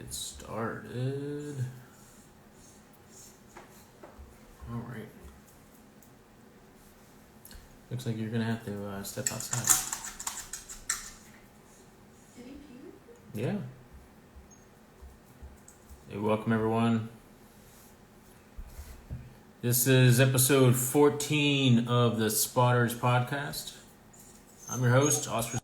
Get started. All right. Looks like you're gonna have to step outside. Did he pee? Yeah. Hey, welcome everyone. This is episode 14 of the Spotters podcast. I'm your host, Oscar.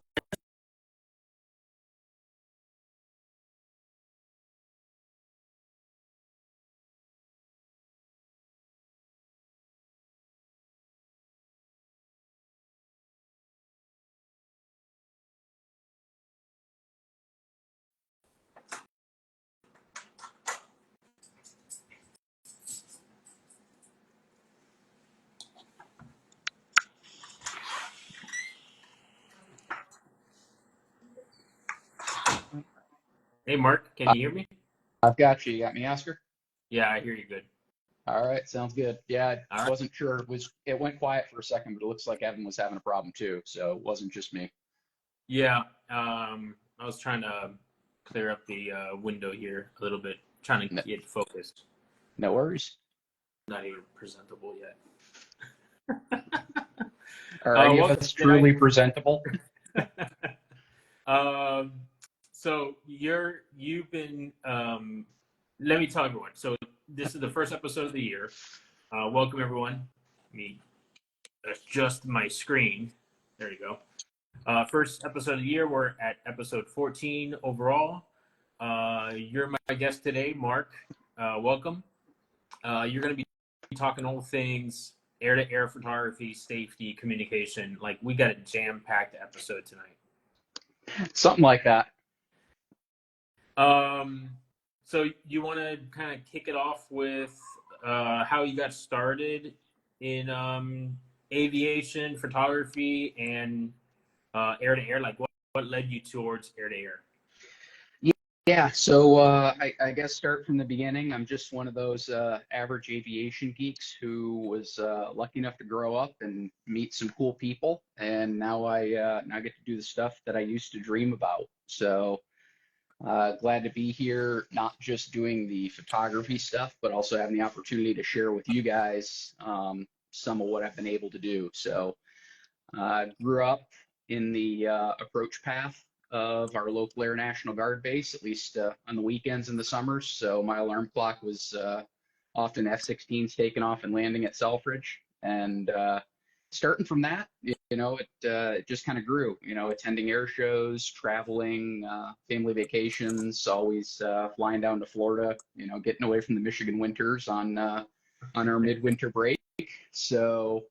Hey, Mark, can I- you hear me? I've got you. You got me, Oscar? Yeah, I hear you good. All right, sounds good. Yeah, I All right. wasn't sure. It went quiet for a second, but it looks like Evan was having a problem too, so it wasn't just me. Yeah. I was trying to clear up the window here a little bit, trying to No, get focused. no worries. Not even presentable yet. Are any of Welcome us today. truly presentable? um, so you've been. Let me tell everyone. So this is the first episode of the year. Welcome everyone. Let me adjust my screen. There you go. First episode of the year. We're at episode 14 overall. You're my guest today, Mark. Welcome. You're going to be talking all things air-to-air photography, safety, communication. Like, we got a jam-packed episode tonight. Something like that. So you want to kind of kick it off with how you got started in aviation, photography, and air-to-air? Like, what led you towards air-to-air? Yeah, so I guess start from the beginning. I'm just one of those average aviation geeks who was lucky enough to grow up and meet some cool people, and now I get to do the stuff that I used to dream about. So glad to be here, not just doing the photography stuff, but also having the opportunity to share with you guys some of what I've been able to do. So grew up in the approach path of our local Air National Guard base, at least on the weekends and the summers. So my alarm clock was often F-16s taking off and landing at Selfridge. And starting from that, it just kind of grew, attending air shows, traveling, family vacations, always flying down to Florida, getting away from the Michigan winters on our midwinter break. So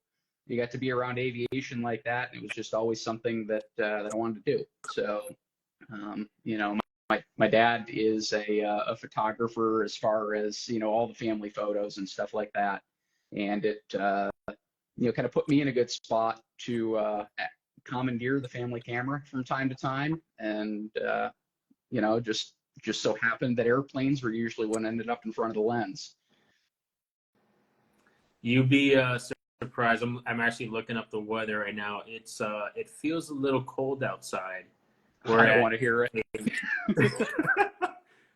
you got to be around aviation like that, and it was just always something that I wanted to do. So, my dad is a photographer as far as all the family photos and stuff like that, and it kind of put me in a good spot to commandeer the family camera from time to time, and just so happened that airplanes were usually what ended up in front of the lens. You'd be surprised. I'm actually looking up the weather right now. It feels a little cold outside. I don't want to hear it.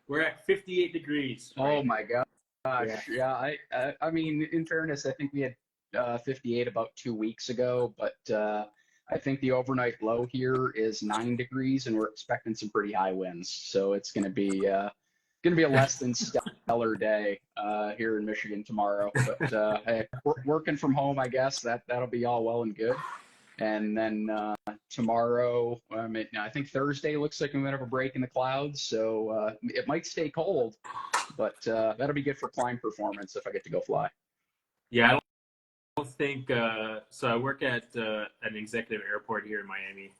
We're at 58 degrees. Oh my gosh. Yeah. Yeah. I mean, in fairness, I think we had 58 about 2 weeks ago, but I think the overnight low here is 9 degrees, and we're expecting some pretty high winds. So it's going to be a less than stellar day here in Michigan tomorrow. But hey, working from home, I guess that'll be all well and good. And then tomorrow, I think Thursday looks like we might have a break in the clouds, so it might stay cold, but that'll be good for climb performance if I get to go fly. Yeah, I don't think so. I work at an executive airport here in Miami,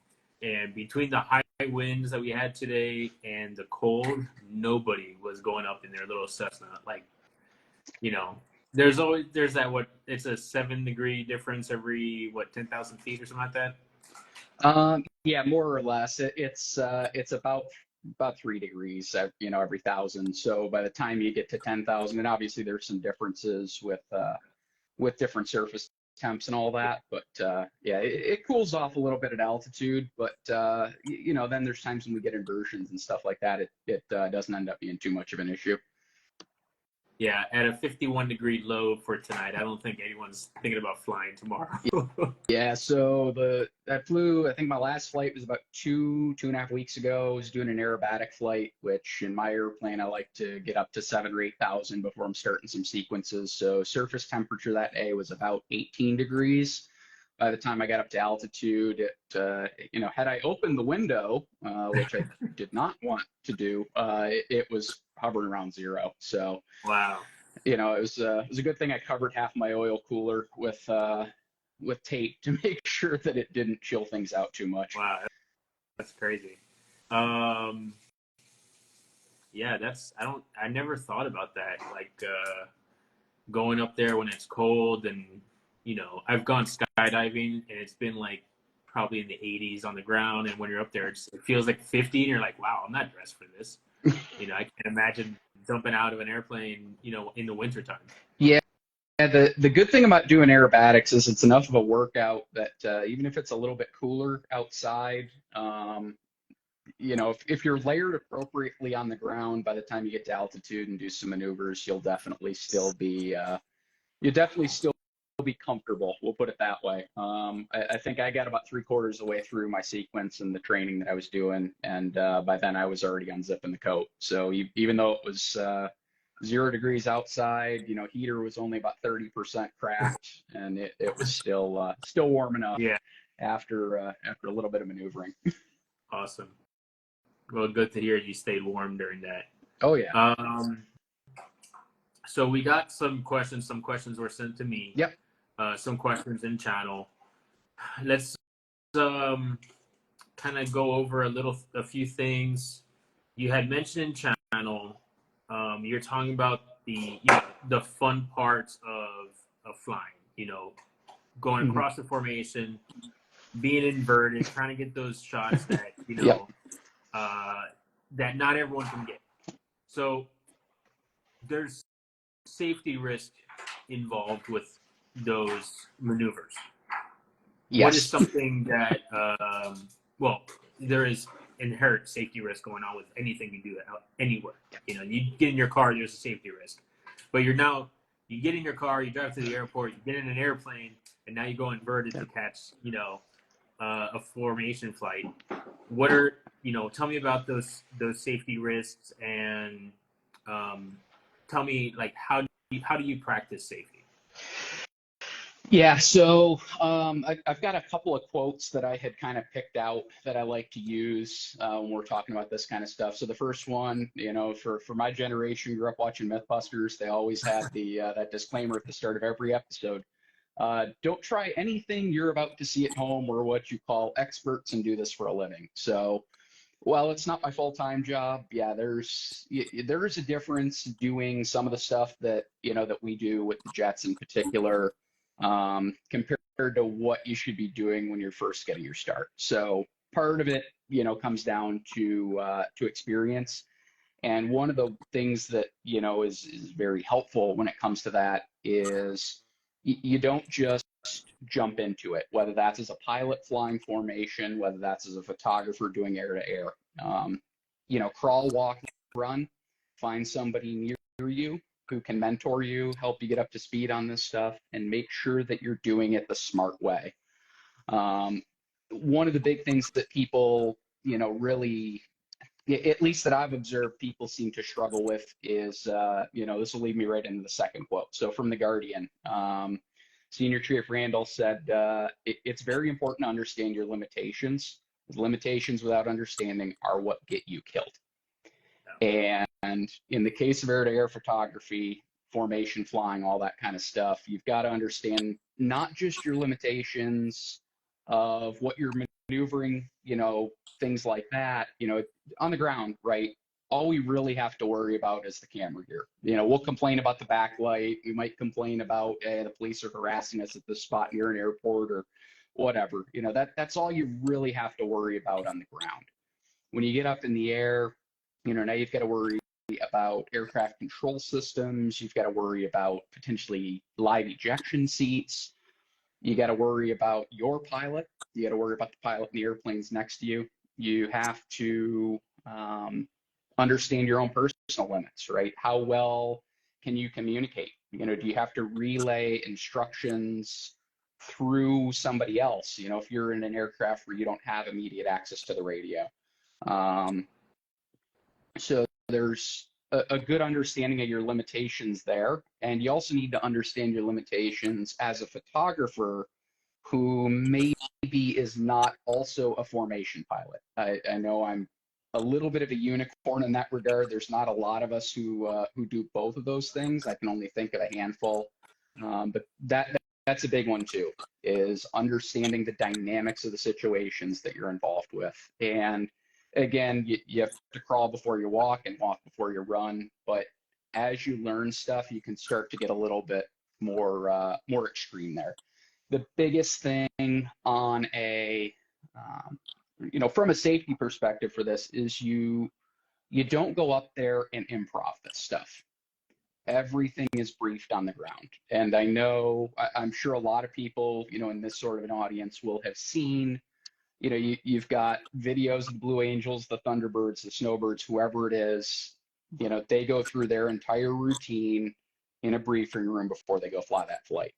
and between the high winds that we had today and the cold, nobody was going up in their little Cessna. Like, there's that it's a 7-degree difference every 10,000 feet or something like that. Yeah, more or less. It's about 3 degrees, every thousand. So by the time you get to 10,000, and obviously there's some differences with different surface temps and all that. But yeah, it cools off a little bit at altitude. But then there's times when we get inversions and stuff like that. It doesn't end up being too much of an issue. Yeah, at a 51-degree low for tonight, I don't think anyone's thinking about flying tomorrow. Yeah, so I flew, I think my last flight was about 2.5 weeks ago. I was doing an aerobatic flight, which in my airplane, I like to get up to 7,000 or 8,000 before I'm starting some sequences. So surface temperature that day was about 18 degrees. By the time I got up to altitude, had I opened the window, which I did not want to do, it was hovering around zero. So, Wow. it was a good thing I covered half my oil cooler with tape to make sure that it didn't chill things out too much. Wow, that's crazy. Yeah, I never thought about that. Like going up there when it's cold, and I've gone skydiving and it's been like probably in the 80s on the ground, and when you're up there, it feels like 50, and you're like, wow, I'm not dressed for this. I can't imagine jumping out of an airplane, in the wintertime. Yeah. The good thing about doing aerobatics is it's enough of a workout that even if it's a little bit cooler outside, if you're layered appropriately on the ground, by the time you get to altitude and do some maneuvers, you'll definitely still be comfortable. We'll put it that way. I think I got about 3/4 of the way through my sequence and the training that I was doing, and by then I was already unzipping the coat. So even though it was 0 degrees outside, heater was only about 30% cracked, and it was still warm enough. Yeah. After a little bit of maneuvering. Awesome. Well, good to hear you stayed warm during that. Oh yeah. So we got some questions. Some questions were sent to me. Yep. Some questions in channel. Let's kind of go over a few things. You had mentioned in channel. You're talking about the fun parts of flying. Going across the formation, being inverted, trying to get those shots that Yep. that not everyone can get. So there's safety risk involved with those maneuvers. Yes. What is something that there is inherent safety risk going on with anything you do anywhere. You get in your car, there's a safety risk. But you get in your car, you drive to the airport, you get in an airplane, and now you go inverted to catch, a formation flight. What are, tell me about those safety risks, and tell me, like, how do you practice safety? Yeah, so I've got a couple of quotes that I had kind of picked out that I like to use when we're talking about this kind of stuff. So the first one, for my generation, grew up watching Mythbusters. They always had that disclaimer at the start of every episode. Don't try anything you're about to see at home. We're what you call experts and do this for a living. So while it's not my full-time job, yeah, there is a difference doing some of the stuff that that we do with the jets in particular, compared to what you should be doing when you're first getting your start. So part of it, comes down to experience. And one of the things that, is very helpful when it comes to that is you don't just jump into it, whether that's as a pilot flying formation, whether that's as a photographer doing air to air. Crawl, walk, run, find somebody near you who can mentor you, help you get up to speed on this stuff, and make sure that you're doing it the smart way. One of the big things that people, really, at least that I've observed, people seem to struggle with is, this will lead me right into the second quote. So from The Guardian, Senior Chief Randall said, it's very important to understand your limitations. Limitations without understanding are what get you killed. And in the case of air-to-air photography, formation flying, all that kind of stuff, you've got to understand not just your limitations of what you're maneuvering, things like that, on the ground, right? All we really have to worry about is the camera gear. We'll complain about the backlight. We might complain about the police are harassing us at this spot near an airport or whatever. That's all you really have to worry about on the ground. When you get up in the air, now you've got to worry about aircraft control systems. You've got to worry about potentially live ejection seats. You got to worry about your pilot. You got to worry about the pilot in the airplanes next to you. You have to understand your own personal limits, right? How well can you communicate? You know, do you have to relay instructions through somebody else? You know, if you're in an aircraft where you don't have immediate access to the radio. Um, so there's a good understanding of your limitations there. And you also need to understand your limitations as a photographer who maybe is not also a formation pilot. I know I'm a little bit of a unicorn in that regard. There's not a lot of us who do both of those things. I can only think of a handful, but that's a big one too, is understanding the dynamics of the situations that you're involved with. And again, you have to crawl before you walk and walk before you run. But as you learn stuff, you can start to get a little bit more extreme there. The biggest thing on a from a safety perspective for this is you don't go up there and improv this stuff. Everything is briefed on the ground. And I know, I'm sure a lot of people, in this sort of an audience will have seen, you've got videos of the Blue Angels, the Thunderbirds, the Snowbirds, whoever it is, they go through their entire routine in a briefing room before they go fly that flight.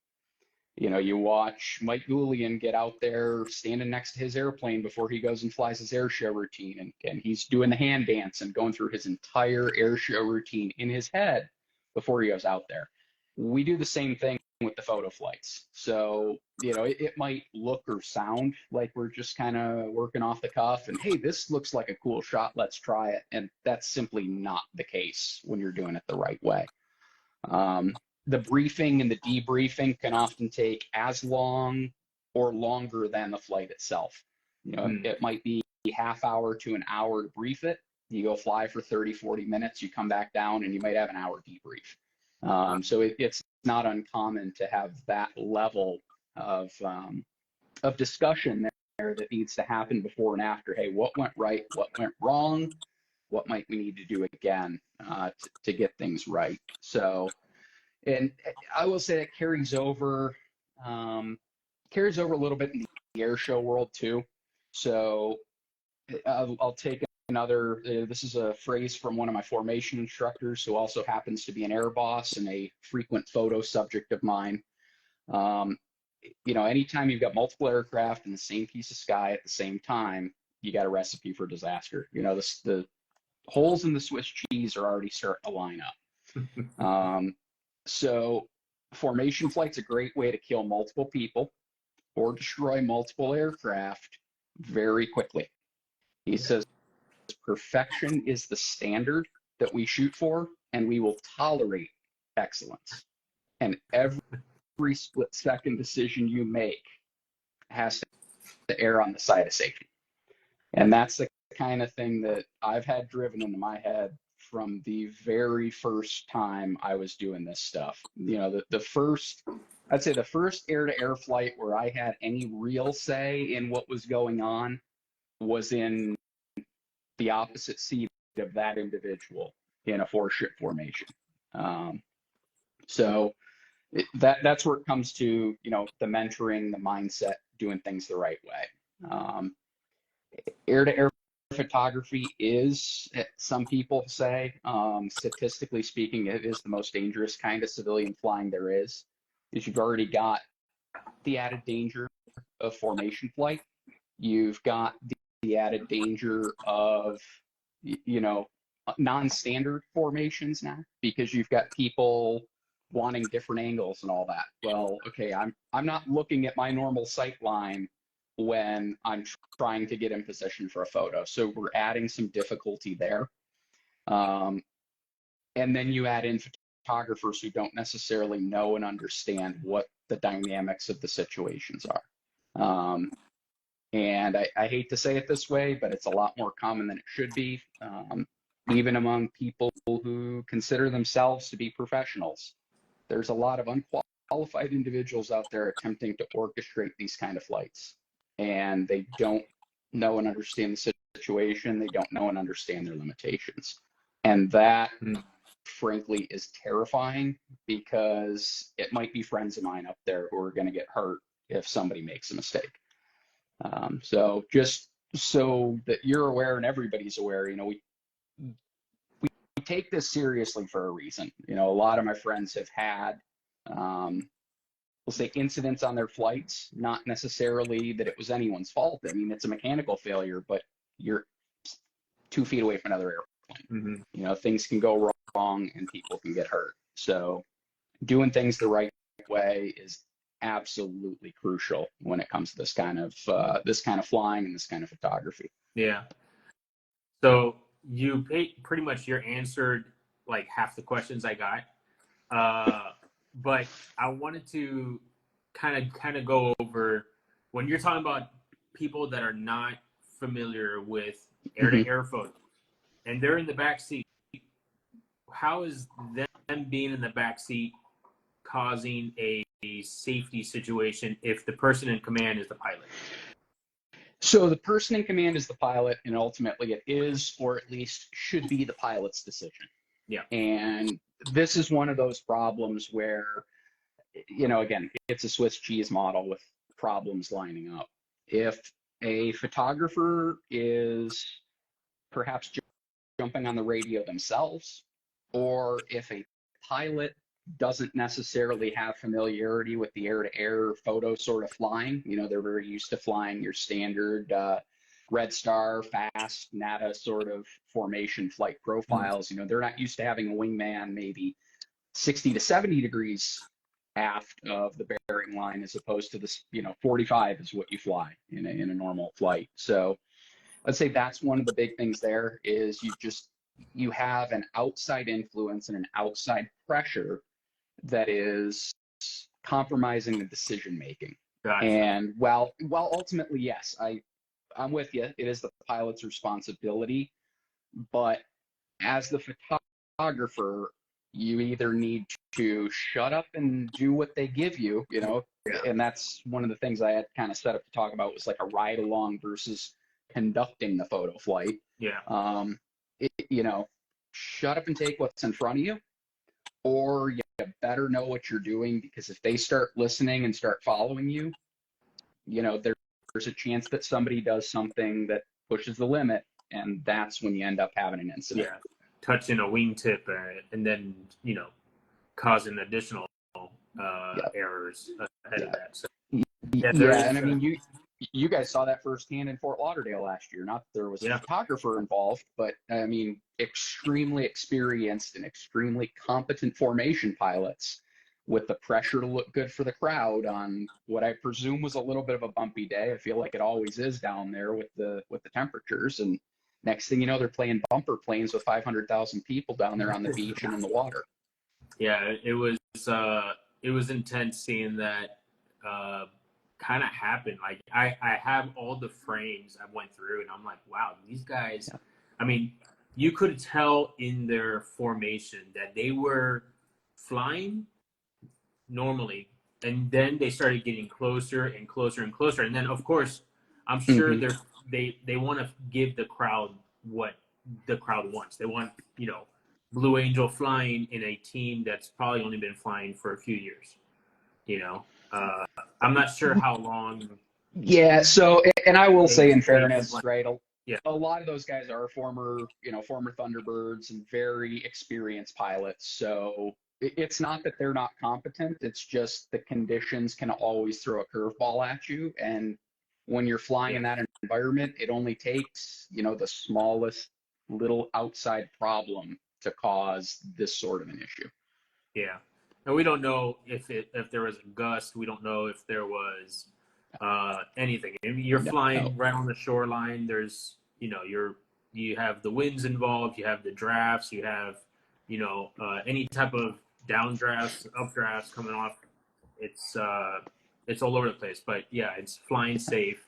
You watch Mike Goulian get out there standing next to his airplane before he goes and flies his air show routine. And he's doing the hand dance and going through his entire air show routine in his head before he goes out there. We do the same thing with the photo flights. So, it might look or sound like we're just kind of working off the cuff and, hey, this looks like a cool shot, let's try it. And that's simply not the case when you're doing it the right way. The briefing and the debriefing can often take as long or longer than the flight itself. It might be half hour to an hour to brief it. You go fly for 30, 40 minutes, you come back down and you might have an hour debrief. So it's not uncommon to have that level of discussion there that needs to happen before and after. Hey, what went right? What went wrong? What might we need to do again to get things right? So, and I will say that carries over a little bit in the air show world too. So I'll take another, this is a phrase from one of my formation instructors who also happens to be an air boss and a frequent photo subject of mine. Anytime you've got multiple aircraft in the same piece of sky at the same time, you got a recipe for disaster. The holes in the Swiss cheese are already starting to line up. So formation flight's a great way to kill multiple people or destroy multiple aircraft very quickly. He says, perfection is the standard that we shoot for, and we will tolerate excellence. And every split-second decision you make has to err on the side of safety. And that's the kind of thing that I've had driven into my head from the very first time I was doing this stuff. I'd say the first air-to-air flight where I had any real say in what was going on was in the opposite seat of that individual in a four-ship formation. So that's where it comes to, the mentoring, the mindset, doing things the right way. Air-to-air photography is, some people say, statistically speaking, it is the most dangerous kind of civilian flying there is, because you've already got the added danger of formation flight. You've got the added danger of, non-standard formations now, because you've got people wanting different angles and all that. Well, okay, I'm not looking at my normal sight line when I'm trying to get in position for a photo. So we're adding some difficulty there. And then you add in photographers who don't necessarily know and understand what the dynamics of the situations are. And I hate to say it this way, but it's a lot more common than it should be, even among people who consider themselves to be professionals. There's a lot of unqualified individuals out there attempting to orchestrate these kind of flights. And they don't know and understand the situation. They don't know and understand their limitations. And that, frankly, is terrifying, because it might be friends of mine up there who are going to get hurt if somebody makes a mistake. So just so that you're aware and everybody's aware, we take this seriously for a reason. A lot of my friends have had, we'll say, incidents on their flights, not necessarily that it was anyone's fault. I mean, it's a mechanical failure, but you're 2 feet away from another airplane. Things can go wrong and people can get hurt. So doing things the right way is absolutely crucial when it comes to this kind of flying and this kind of photography. Yeah. So you pretty much answered like half the questions I got, but I wanted to kind of go over when you're talking about people that are not familiar with air-to-air photos, and they're in the back seat. How is them being in the back seat causing a safety situation if the person in command is the pilot? So the person in command is the pilot, and ultimately it is, or at least should be, the pilot's decision. Yeah. And this is one of those problems where, again, it's a Swiss cheese model with problems lining up. If a photographer is perhaps jumping on the radio themselves, or if a pilot doesn't necessarily have familiarity with the air-to-air photo sort of flying, they're very used to flying your standard Red Star, fast, NATA sort of formation flight profiles. They're not used to having a wingman maybe 60 to 70 degrees aft of the bearing line, as opposed to this, 45 is what you fly in a normal flight. So I'd say that's one of the big things there is you have an outside influence and an outside pressure that is compromising the decision making. Gotcha. And while ultimately, yes, I'm with you, it is the pilot's responsibility, but as the photographer, you either need to shut up and do what they give you, and that's one of the things I had kind of set up to talk about, was like a ride along versus conducting the photo flight. Yeah. Shut up and take what's in front of you, or you better know what you're doing, because if they start listening and start following you, there's a chance that somebody does something that pushes the limit, and that's when you end up having an incident. Yeah. Touching a wingtip and then, causing additional errors ahead of that. So, and I mean, you guys saw that firsthand in Fort Lauderdale last year. Not that there was a photographer involved, but I mean, extremely experienced and extremely competent formation pilots with the pressure to look good for the crowd on what I presume was a little bit of a bumpy day. I feel like it always is down there with the temperatures. And next thing you know, they're playing bumper planes with 500,000 people down there on the beach and in the water. Yeah, it was intense seeing that kind of happen. Like I have all the frames I went through, and I'm like, wow, these guys. Yeah. I mean, you could tell in their formation that they were flying normally, and then they started getting closer and closer and closer, and then of course, I'm sure they want to give the crowd what the crowd wants. They want Blue Angel flying in a team that's probably only been flying for a few years. I'm not sure how long. Yeah. So, and I will say, in fairness, right? A lot of those guys are former Thunderbirds and very experienced pilots. So it's not that they're not competent. It's just the conditions can always throw a curveball at you. And when you're flying in that environment, it only takes, the smallest little outside problem to cause this sort of an issue. Yeah. And we don't know if there was a gust. We don't know if there was anything. I mean, you're flying right on the shoreline. There's, you have the winds involved. You have the drafts. You have, any type of downdrafts, updrafts coming off. It's all over the place. But yeah, it's flying safe.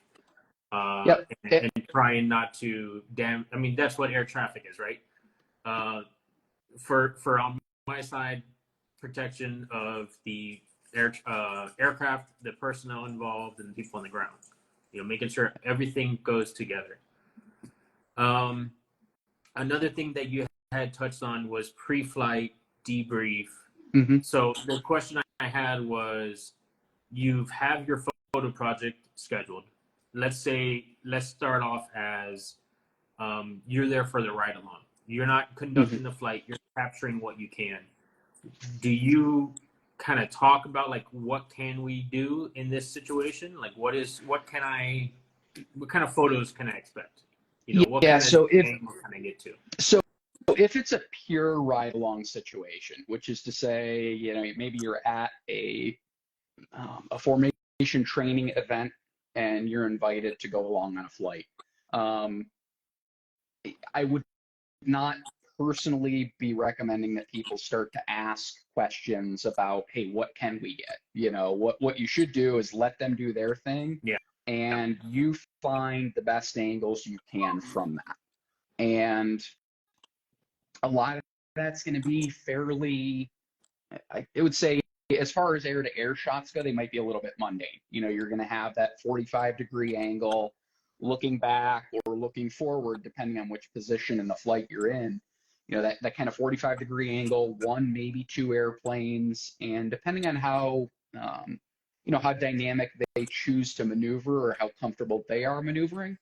And trying not to I mean, that's what air traffic is, right? For on my side, protection of the aircraft, the personnel involved, and the people on the ground. Making sure everything goes together. Another thing that you had touched on was pre-flight debrief. So the question I had was, you have your photo project scheduled. Let's start off as you're there for the ride along. You're not conducting the flight. You're capturing what you can. Do you kind of talk about like what can we do in this situation? Like what kind of photos can I expect? What Yeah, kind of so angle can I get to? if it's a pure ride along situation, which is to say, maybe you're at a formation training event and you're invited to go along on a flight. I would not personally be recommending that people start to ask questions about, hey, what can we get? What you should do is let them do their thing, Yeah. and you find the best angles you can from that. And a lot of that's going to be fairly, I would say, as far as air to air shots go, they might be a little bit mundane. You're going to have that 45-degree angle looking back or looking forward, depending on which position in the flight you're in. That kind of 45-degree angle, one, maybe two airplanes, and depending on how, how dynamic they choose to maneuver or how comfortable they are maneuvering,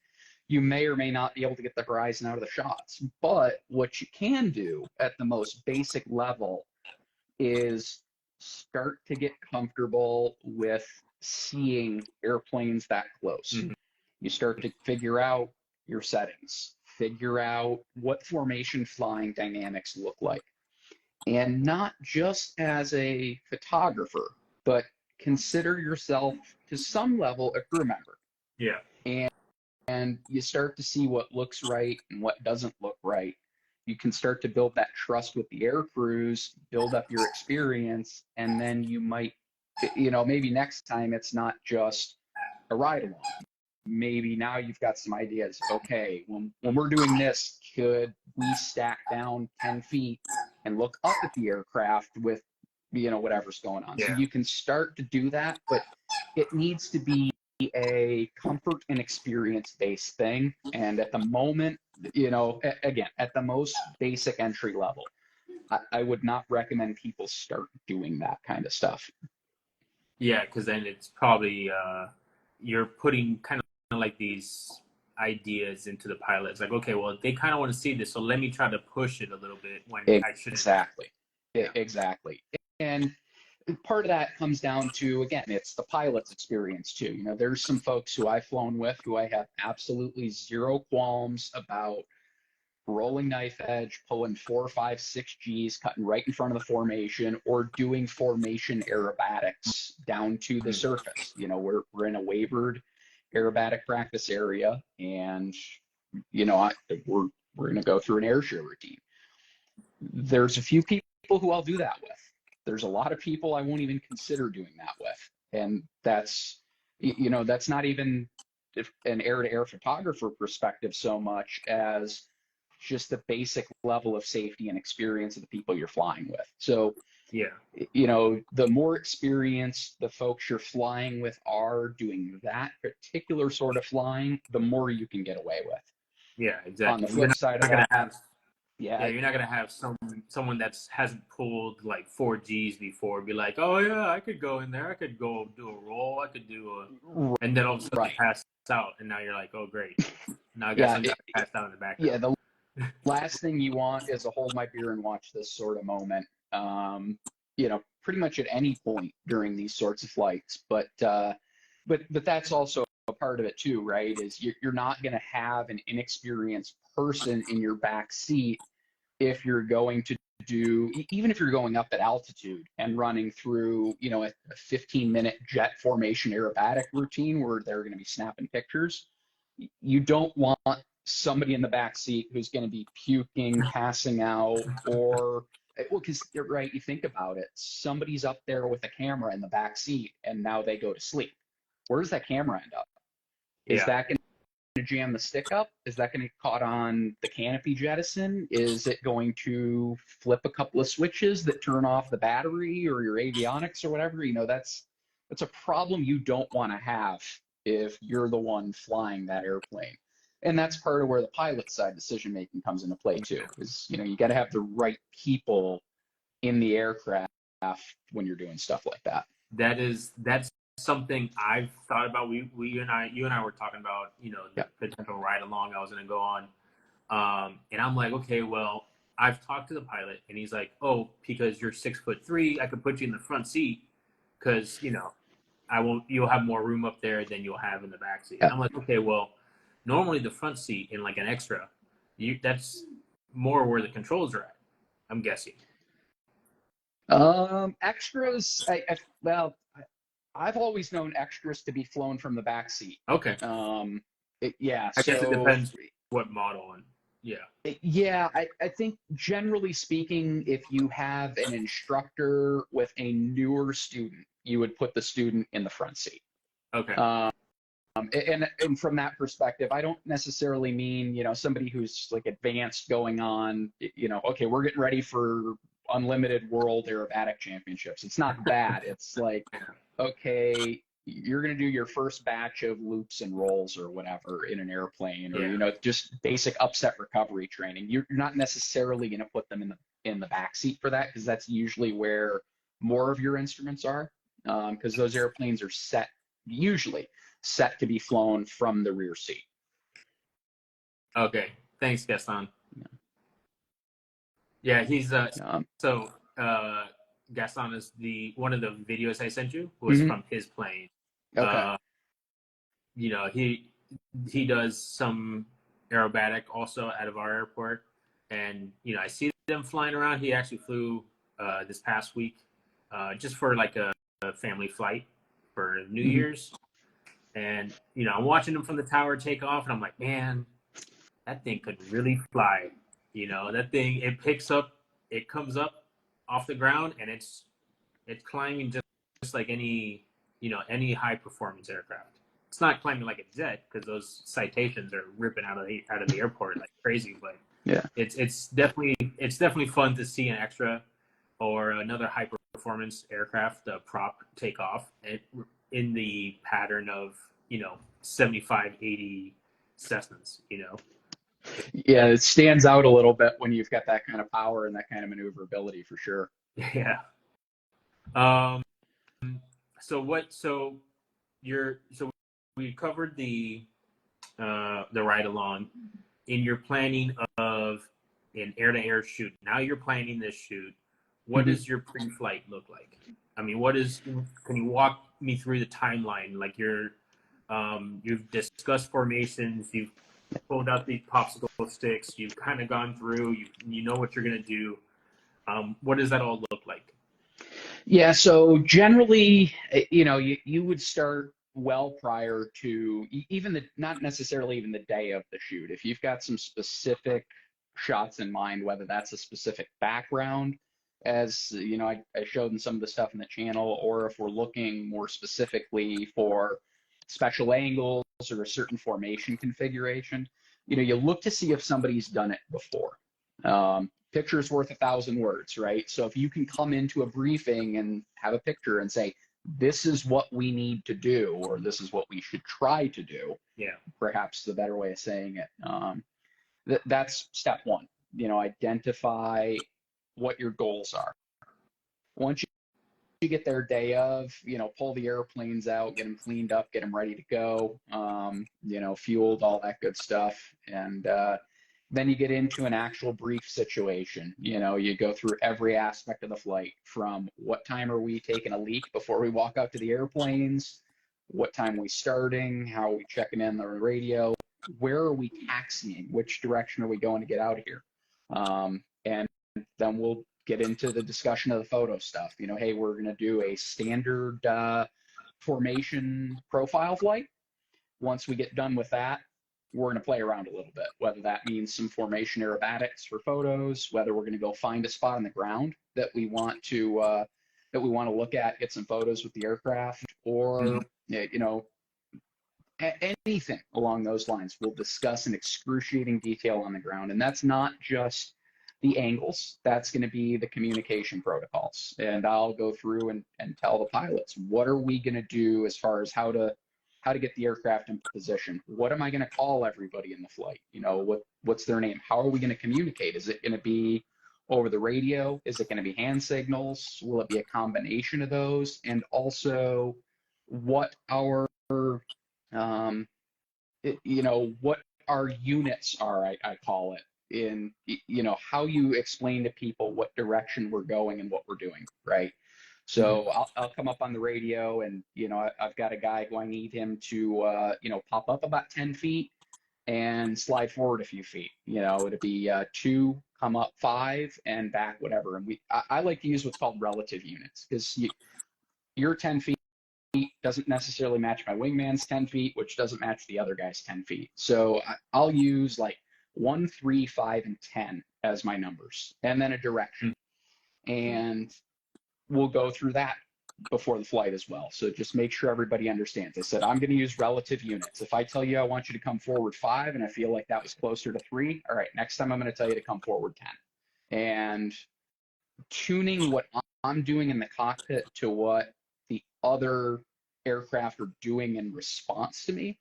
you may or may not be able to get the horizon out of the shots. But what you can do at the most basic level is start to get comfortable with seeing airplanes that close. Mm-hmm. You start to figure out your settings, figure out what formation flying dynamics look like. And not just as a photographer, but consider yourself to some level a crew member. Yeah. And you start to see what looks right and what doesn't look right. You can start to build that trust with the air crews, build up your experience, and then you might, maybe next time it's not just a ride along. Maybe now you've got some ideas. Okay, when we're doing this, could we stack down 10 feet and look up at the aircraft with, whatever's going on? Yeah. So you can start to do that, but it needs to be a comfort and experience based thing. And at the moment, again, at the most basic entry level, I would not recommend people start doing that kind of stuff. Yeah, because then it's probably you're putting kind of like these ideas into the pilots. Like, okay, well, they kind of want to see this, so let me try to push it a little bit when I shouldn't. Exactly. Yeah. Exactly. And part of that comes down to, again, it's the pilot's experience too. There's some folks who I've flown with who I have absolutely zero qualms about rolling knife edge, pulling 4, 5, 6 Gs, cutting right in front of the formation, or doing formation aerobatics down to the surface. We're in a wavered aerobatic practice area, and we're going to go through an air show routine. There's a few people who I'll do that with. There's a lot of people I won't even consider doing that with, and that's not even an air-to-air photographer perspective so much as just the basic level of safety and experience of the people you're flying with. So, yeah, the more experienced the folks you're flying with are doing that particular sort of flying, the more you can get away with. Yeah, exactly. On the flip side of that, you're not gonna have someone that hasn't pulled like 4 Gs before be like, oh yeah, I could go in there, I could go do a roll, I could do and then all of a sudden pass out, and now you're like, oh great, now I guess I'm passed out in the background. Yeah, the last thing you want is a hold my beer and watch this sort of moment. Pretty much at any point during these sorts of flights, but that's also a part of it too, right? Is you're not going to have an inexperienced person in your back seat if you're going to do, even if you're going up at altitude and running through, a 15-minute jet formation aerobatic routine where they're going to be snapping pictures. You don't want somebody in the back seat who's going to be puking, passing out, or, well, because right, you think about it, somebody's up there with a camera in the back seat and now they go to sleep. Where does that camera end up? Is that going to jam the stick up? Is that going to get caught on the canopy jettison? Is it going to flip a couple of switches that turn off the battery or your avionics or whatever? That's a problem you don't want to have if you're the one flying that airplane. And that's part of where the pilot side decision making comes into play too. Is you got to have the right people in the aircraft when you're doing stuff like that. That's something I've thought about. You and I were talking about, the Yeah. potential ride along I was going to go on. And I'm like, okay, well, I've talked to the pilot, and he's like, oh, because you're 6'3", I could put you in the front seat because you'll have more room up there than you'll have in the back seat. Yeah. And I'm like, okay, well, normally the front seat in like an extra, that's more where the controls are at, I'm guessing. Extras. Well, I've always known extras to be flown from the back seat. Okay. Yeah. I guess it So depends what model and yeah, I think generally speaking, if you have an instructor with a newer student, you would put the student in the front seat. Okay. And from that perspective, I don't necessarily mean, somebody who's like advanced going on, okay, we're getting ready for unlimited world aerobatic championships. It's not that. It's like, okay, you're going to do your first batch of loops and rolls or whatever in an airplane, or just basic upset recovery training. You're not necessarily going to put them in the back seat for that, because that's usually where more of your instruments are, because those airplanes are usually set to be flown from the rear seat. Okay, thanks, Gaston. Yeah, he's Gaston is one of the videos I sent you was from his plane. Okay. He does some aerobatic also out of our airport, and I see them flying around. He actually flew this past week just for like a family flight for New Year's, and I'm watching him from the tower take off, and I'm like, man, that thing could really fly. That thing, it comes up off the ground, and it's climbing just like any high performance aircraft. It's not climbing like a jet, because those citations are ripping out of the airport like crazy. But yeah, it's definitely fun to see an extra or another high performance aircraft prop take off in the pattern of 75, 80 Cessnas. Yeah, it stands out a little bit when you've got that kind of power and that kind of maneuverability, for sure. Yeah. So we covered the ride along. In your planning of an air-to-air shoot, now you're planning this shoot. What does your pre-flight look like? I mean, can you walk me through the timeline? Like you've discussed formations, you've pulled out the popsicle sticks, you've kind of gone through, you know what you're going to do. What does that all look like? Yeah, so generally, you would start well prior to not necessarily even the day of the shoot. If you've got some specific shots in mind, whether that's a specific background, as I showed in some of the stuff in the channel, or if we're looking more specifically for special angles or a certain formation configuration, you look to see if somebody's done it before. Picture's worth 1,000 words, right? So if you can come into a briefing and have a picture and say, this is what we need to do, or this is what we should try to do, perhaps the better way of saying it. That's step one. Identify what your goals are. Once you get there day of, pull the airplanes out, get them cleaned up, get them ready to go, fueled, all that good stuff. And then you get into an actual brief situation. You go through every aspect of the flight, from what time are we taking a leak before we walk out to the airplanes, what time are we starting, how are we checking in the radio, where are we taxiing, which direction are we going to get out of here. And then we'll get into the discussion of the photo stuff. Hey, we're going to do a standard formation profile flight. Once we get done with that, we're going to play around a little bit, whether that means some formation aerobatics for photos, whether we're going to go find a spot on the ground that we want to look at, get some photos with the aircraft, or anything along those lines. We'll discuss in excruciating detail on the ground, and that's not just the angles. That's going to be the communication protocols, and I'll go through and tell the pilots, what are we going to do as far as how to get the aircraft in position? What am I going to call everybody in the flight? What's their name? How are we going to communicate? Is it going to be over the radio? Is it going to be hand signals? Will it be a combination of those? And also, what our what our units are, I call it, in, how you explain to people what direction we're going and what we're doing, right? Mhm. So I'll come up on the radio and, I've got a guy who I need him to, pop up about 10 feet and slide forward a few feet. It'd be 2, come up 5 and back, whatever. And I like to use what's called relative units, because you're 10 feet doesn't necessarily match my wingman's 10 feet, which doesn't match the other guy's 10 feet. So I'll use like 1, 3, 5, and 10 as my numbers, and then a direction. And we'll go through that before the flight as well. So just make sure everybody understands. I said, I'm going to use relative units. If I tell you I want you to come forward 5 and I feel like that was closer to 3, all right, next time I'm going to tell you to come forward 10. And tuning what I'm doing in the cockpit to what the other aircraft are doing in response to me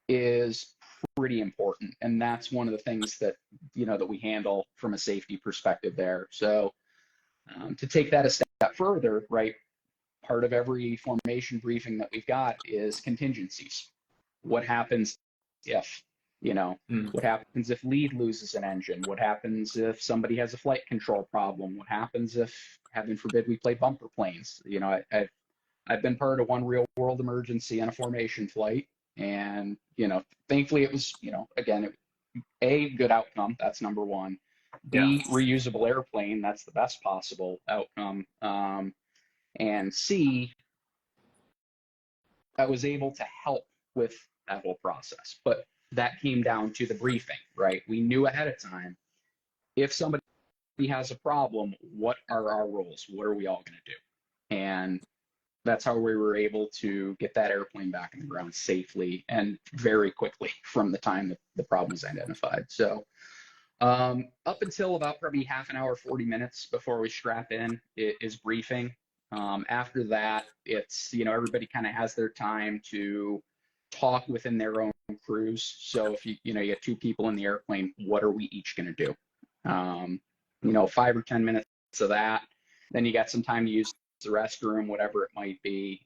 is pretty important. And that's one of the things that, that we handle from a safety perspective there. So to take that a step further, right, part of every formation briefing that we've got is contingencies. What happens if, what happens if lead loses an engine? What happens if somebody has a flight control problem? What happens if, heaven forbid, we play bumper planes? I've been part of one real world emergency on a formation flight, and thankfully it was, again, A, good outcome. That's number one. Yeah. B, reusable airplane. That's the best possible outcome. And C, I was able to help with that whole process. But that came down to the briefing, right? We knew ahead of time, if somebody has a problem, what are our roles? What are we all going to do? And that's how we were able to get that airplane back on the ground safely and very quickly from the time that the problem was identified. So up until about probably half an hour, 40 minutes before we strap in is briefing. After that, it's, everybody kind of has their time to talk within their own crews. So if you get 2 people in the airplane, what are we each going to do? 5 or 10 minutes of that. Then you got some time to use the restroom, whatever it might be.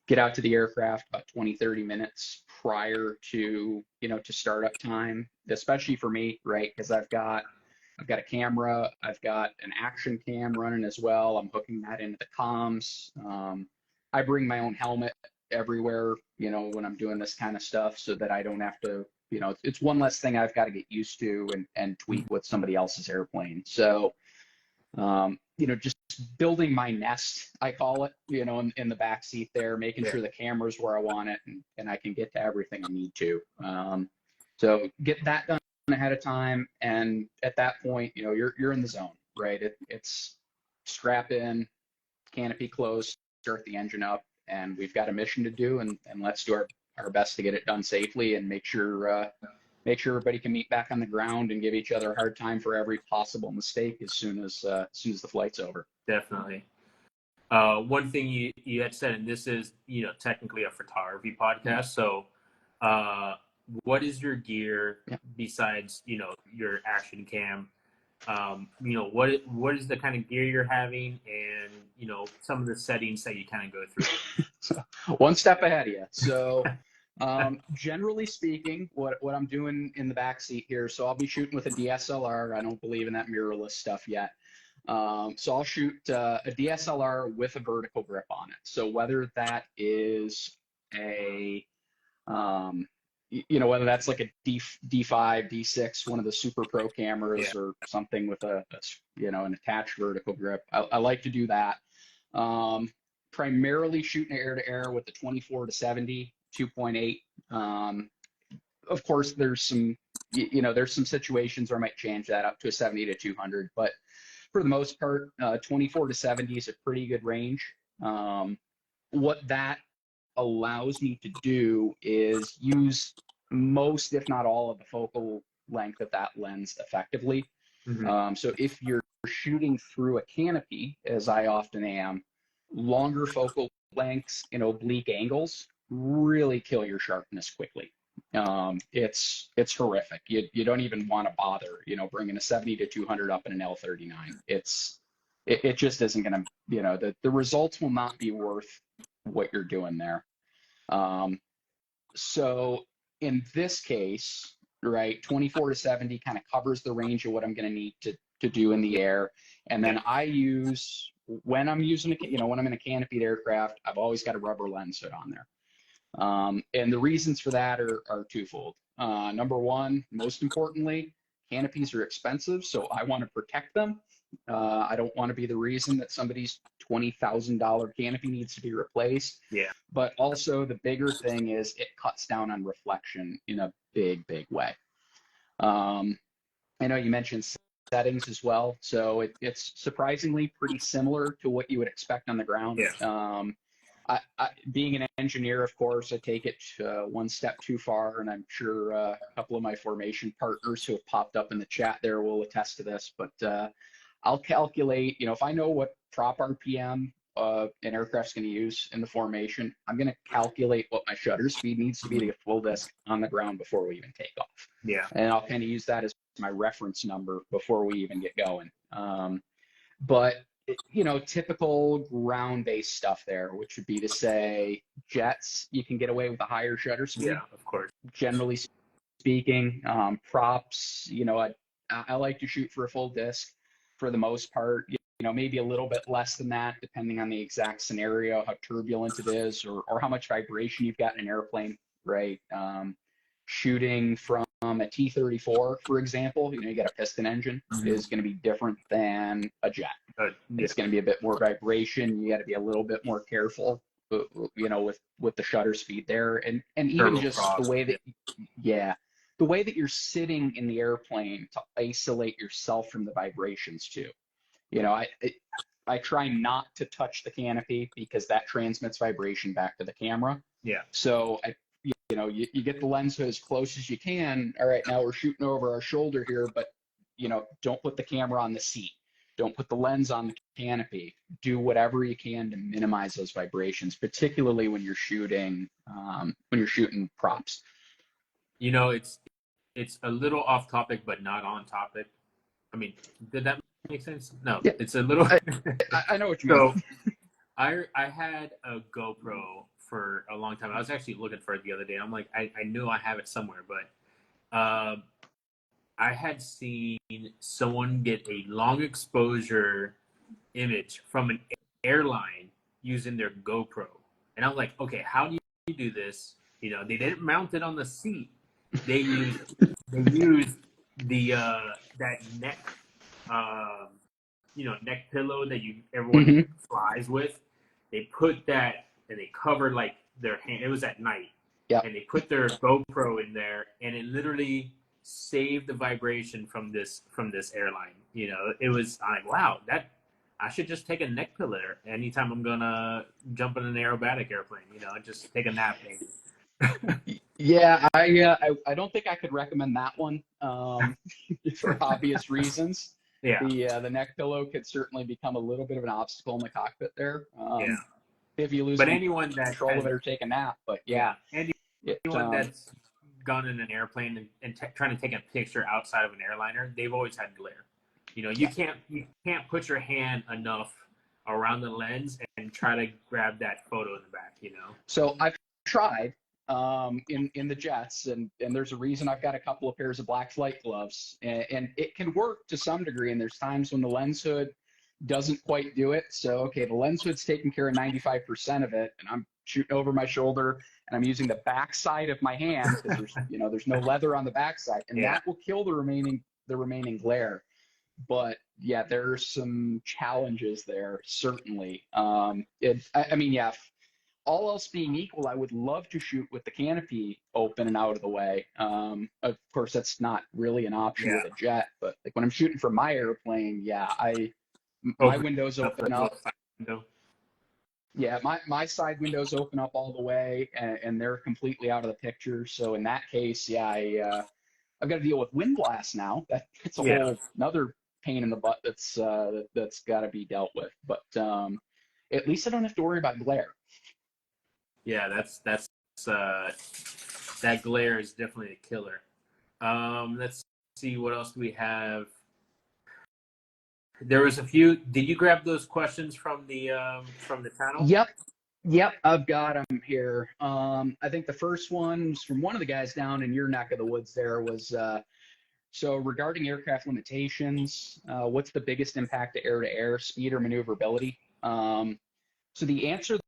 Get out to the aircraft about 20, 30 minutes prior to, to startup time, especially for me, right? Because I've got a camera, I've got an action cam running as well. I'm hooking that into the comms. I bring my own helmet everywhere, when I'm doing this kind of stuff, so that I don't have to, it's one less thing I've got to get used to and tweak with somebody else's airplane. So, just building my nest, I call it, in the back seat there, making sure the camera's where I want it, and I can get to everything I need to. So get that done ahead of time, and at that point, you're in the zone, right? It's strap in, canopy closed, start the engine up, and we've got a mission to do, and let's do our best to get it done safely and make sure everybody can meet back on the ground and give each other a hard time for every possible mistake as soon as the flight's over. Definitely. One thing you had said, and this is, technically a photography podcast. So, what is your gear besides, your action cam? What is the kind of gear you're having, and, some of the settings that you kind of go through? So, one step ahead of you. So, generally speaking, what I'm doing in the back seat here, so I'll be shooting with a DSLR. I don't believe in that mirrorless stuff yet. So I'll shoot a DSLR with a vertical grip on it. So whether that is whether that's like a D5, D6, one of the super pro cameras, or something with an attached vertical grip. I like to do that. Primarily shooting air to air with the 24 to 70, 2.8. Of course, there's some situations where I might change that up to a 70 to 200, but for the most part, 24 to 70 is a pretty good range. What that allows me to do is use most, if not all, of the focal length of that lens effectively. Mm-hmm. So if you're shooting through a canopy, as I often am, longer focal lengths in oblique angles really kill your sharpness quickly. It's horrific. You don't even want to bother, bringing a 70 to 200 up in an L39. It just isn't going to, the results will not be worth what you're doing there. So in this case, right, 24 to 70 kind of covers the range of what I'm going to need to do in the air. And then I use, when I'm using, when I'm in a canopied aircraft, I've always got a rubber lens hood on there. And the reasons for that are twofold. Number one, most importantly, canopies are expensive, so I want to protect them. I don't want to be the reason that somebody's $20,000 canopy needs to be replaced. Yeah. But also the bigger thing is it cuts down on reflection in a big, big way. I know you mentioned settings as well, so it's surprisingly pretty similar to what you would expect on the ground. Yeah. Being an engineer, of course, I take it one step too far, and I'm sure a couple of my formation partners who have popped up in the chat there will attest to this. But I'll calculate, if I know what prop RPM an aircraft's going to use in the formation, I'm going to calculate what my shutter speed needs to be to get full disc on the ground before we even take off. Yeah. And I'll kind of use that as my reference number before we even get going. But typical ground-based stuff there, which would be to say jets, you can get away with a higher shutter speed. Yeah, of course. Generally speaking, props, I like to shoot for a full disc for the most part. Maybe a little bit less than that, depending on the exact scenario, how turbulent it is, or how much vibration you've got in an airplane, right? Shooting from a T-34, for example, you got a piston engine, is going to be different than a jet. Yeah. It's going to be a bit more vibration. You got to be a little bit more careful, with the shutter speed there, and even just the way that, the way that you're sitting in the airplane to isolate yourself from the vibrations too. I try not to touch the canopy because that transmits vibration back to the camera. Yeah. So you get the lens hood as close as you can. All right, now we're shooting over our shoulder here, but don't put the camera on the seat. Don't put the lens on the canopy. Do whatever you can to minimize those vibrations, particularly when you're shooting props. It's a little off topic, but not on topic. I mean, did that make sense? No, yeah. It's a little. I know what you mean. So, I had a GoPro for a long time. I was actually looking for it the other day. I'm like, I knew I have it somewhere, but I had seen someone get a long exposure image from an airline using their GoPro, and I'm like, okay, how do you do this? They didn't mount it on the seat. They used the that neck neck pillow that everyone flies with. They put that and they covered like their hand. It was at night. Yeah. And they put their GoPro in there, and it literally saved the vibration from this airline. It was, I'm like, wow, that I should just take a neck pillow anytime I'm gonna jump in an aerobatic airplane. Just take a nap maybe. Yeah, I don't think I could recommend that one for obvious reasons. Yeah. The neck pillow could certainly become a little bit of an obstacle in the cockpit there. Yeah. If you lose anyone that control of it or take a nap, but yeah. Anyone that's gone in an airplane and trying to take a picture outside of an airliner, they've always had glare. You can't put your hand enough around the lens and try to grab that photo in the back. So I've tried in the jets, and there's a reason I've got a couple of pairs of black flight gloves, and it can work to some degree. And there's times when the lens hood doesn't quite do it. So okay, the lens hood's taking care of 95% of it, and I'm shooting over my shoulder, and I'm using the back side of my hand because there's no leather on the back side, and that will kill the remaining glare. But yeah, there's some challenges there, certainly. All else being equal, I would love to shoot with the canopy open and out of the way. Of course, that's not really an option with a jet, but like when I'm shooting from my airplane, my windows open up. Yeah, my side windows open up all the way, and they're completely out of the picture. So in that case, I've got to deal with wind blast now. That's a whole another pain in the butt that's got to be dealt with. But at least I don't have to worry about glare. Yeah, that glare is definitely a killer. Let's see, what else do we have? There was a few. Did you grab those questions from the channel? Yep. Yep, I've got them here. I think the first one's from one of the guys down in your neck of the woods there was so regarding aircraft limitations, what's the biggest impact to air, speed, or maneuverability? So the answer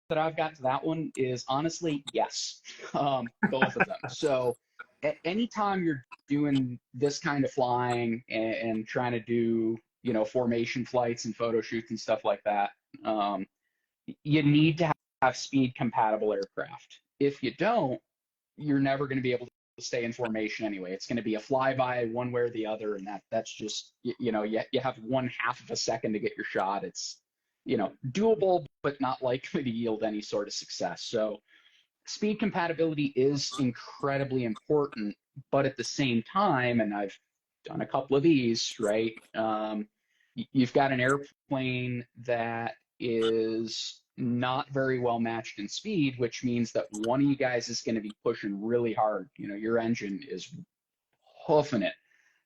that I've got to that one is honestly yes, both of them. So anytime you're doing this kind of flying and trying to do, formation flights and photo shoots and stuff like that, you need to have speed compatible aircraft. If you don't, you're never going to be able to stay in formation anyway. It's going to be a flyby one way or the other, and that's just you have 1/2 of a second to get your shot. It's doable, but not likely to yield any sort of success. So speed compatibility is incredibly important, but at the same time, and I've done a couple of these, right? You've got an airplane that is not very well matched in speed, which means that one of you guys is going to be pushing really hard. Your engine is hoofing it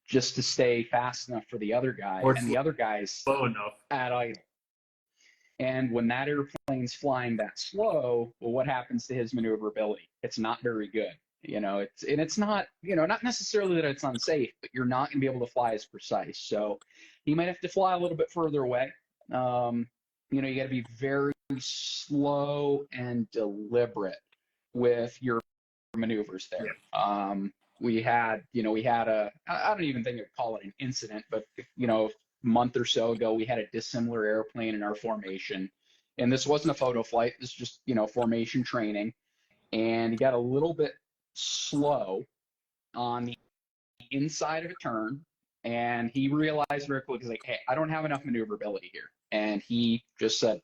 just to stay fast enough for the other guy, Or and the other guy's slow enough. at idle. And when that airplane's flying that slow, well, what happens to his maneuverability? It's not very good. It's not, not necessarily that it's unsafe, but you're not going to be able to fly as precise. So you might have to fly a little bit further away. You got to be very slow and deliberate with your maneuvers there. Yeah. We had I don't even think I'd call it an incident, but a month or so ago, we had a dissimilar airplane in our formation, and this wasn't a photo flight. This was just, formation training, and he got a little bit slow on the inside of a turn, and he realized very quickly, he's like, hey, I don't have enough maneuverability here. And he just said,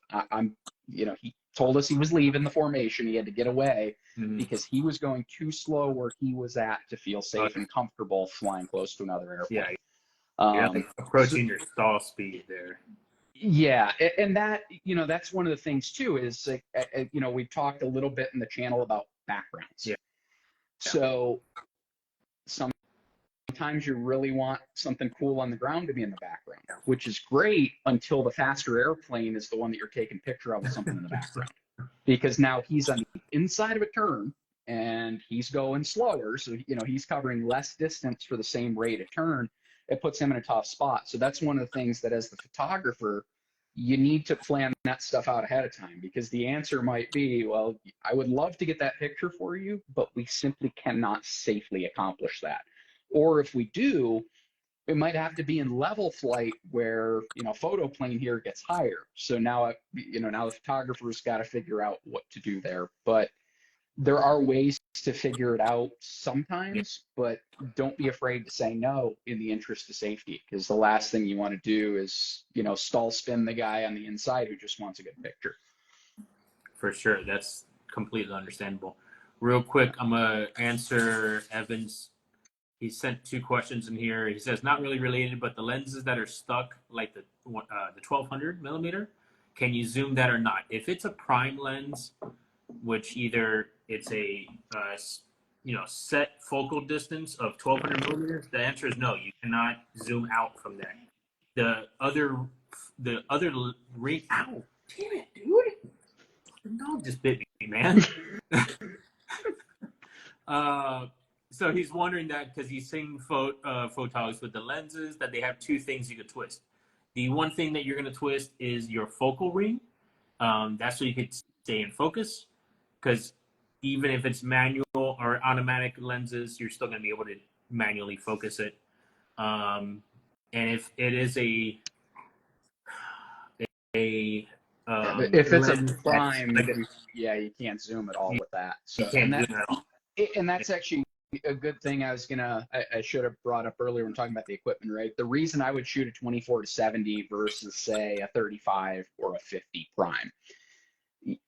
he told us he was leaving the formation. He had to get away because he was going too slow where he was at to feel safe and comfortable flying close to another airplane. Yeah, like approaching your stall speed there. Yeah, and that, that's one of the things too, is like, we've talked a little bit in the channel about backgrounds. Yeah. So sometimes you really want something cool on the ground to be in the background, which is great until the faster airplane is the one that you're taking picture of with something in the background. Because now he's on the inside of a turn and he's going slower. So, he's covering less distance for the same rate of turn. It puts him in a tough spot. So that's one of the things that as the photographer, you need to plan that stuff out ahead of time, because the answer might be, well, I would love to get that picture for you, but we simply cannot safely accomplish that. Or if we do, it might have to be in level flight where, photo plane here gets higher. So now, now the photographer's got to figure out what to do there. But there are ways to figure it out sometimes, but don't be afraid to say no in the interest of safety, because the last thing you want to do is, stall spin the guy on the inside who just wants a good picture. For sure. That's completely understandable. Real quick, I'm going to answer Evan's. He sent 2 questions in here. He says, not really related, but the lenses that are stuck, like the 1200 millimeter, can you zoom that or not? If it's a prime lens, which either it's a set focal distance of 1200 millimeters, the answer is no. You cannot zoom out from that. The other ring. Ow! Damn it, dude! The dog just bit me, man. So he's wondering that because he's seeing photos with the lenses that they have 2 things you could twist. The one thing that you're going to twist is your focal ring. That's so you could stay in focus, because even if it's manual or automatic lenses, you're still going to be able to manually focus it. And if it is if it's a prime, you can't zoom at all with that. So, you can't zoom at all. And that's actually a good thing. I should have brought up earlier when talking about the equipment, right? The reason I would shoot a 24-70 versus say a 35 or a 50 prime,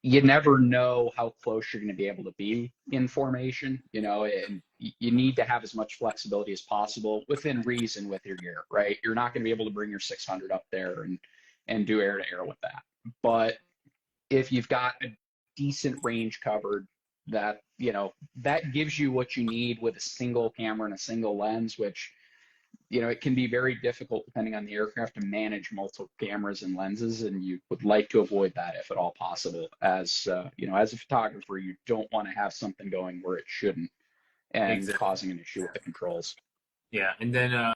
you never know how close you're going to be able to be in formation, and you need to have as much flexibility as possible within reason with your gear, right? You're not going to be able to bring your 600 up there and do air to air with that. But if you've got a decent range covered, that gives you what you need with a single camera and a single lens, which it can be very difficult depending on the aircraft to manage multiple cameras and lenses, and you would like to avoid that if at all possible. As as a photographer, you don't want to have something going where it shouldn't and Exactly. causing an issue with the controls. Yeah, and then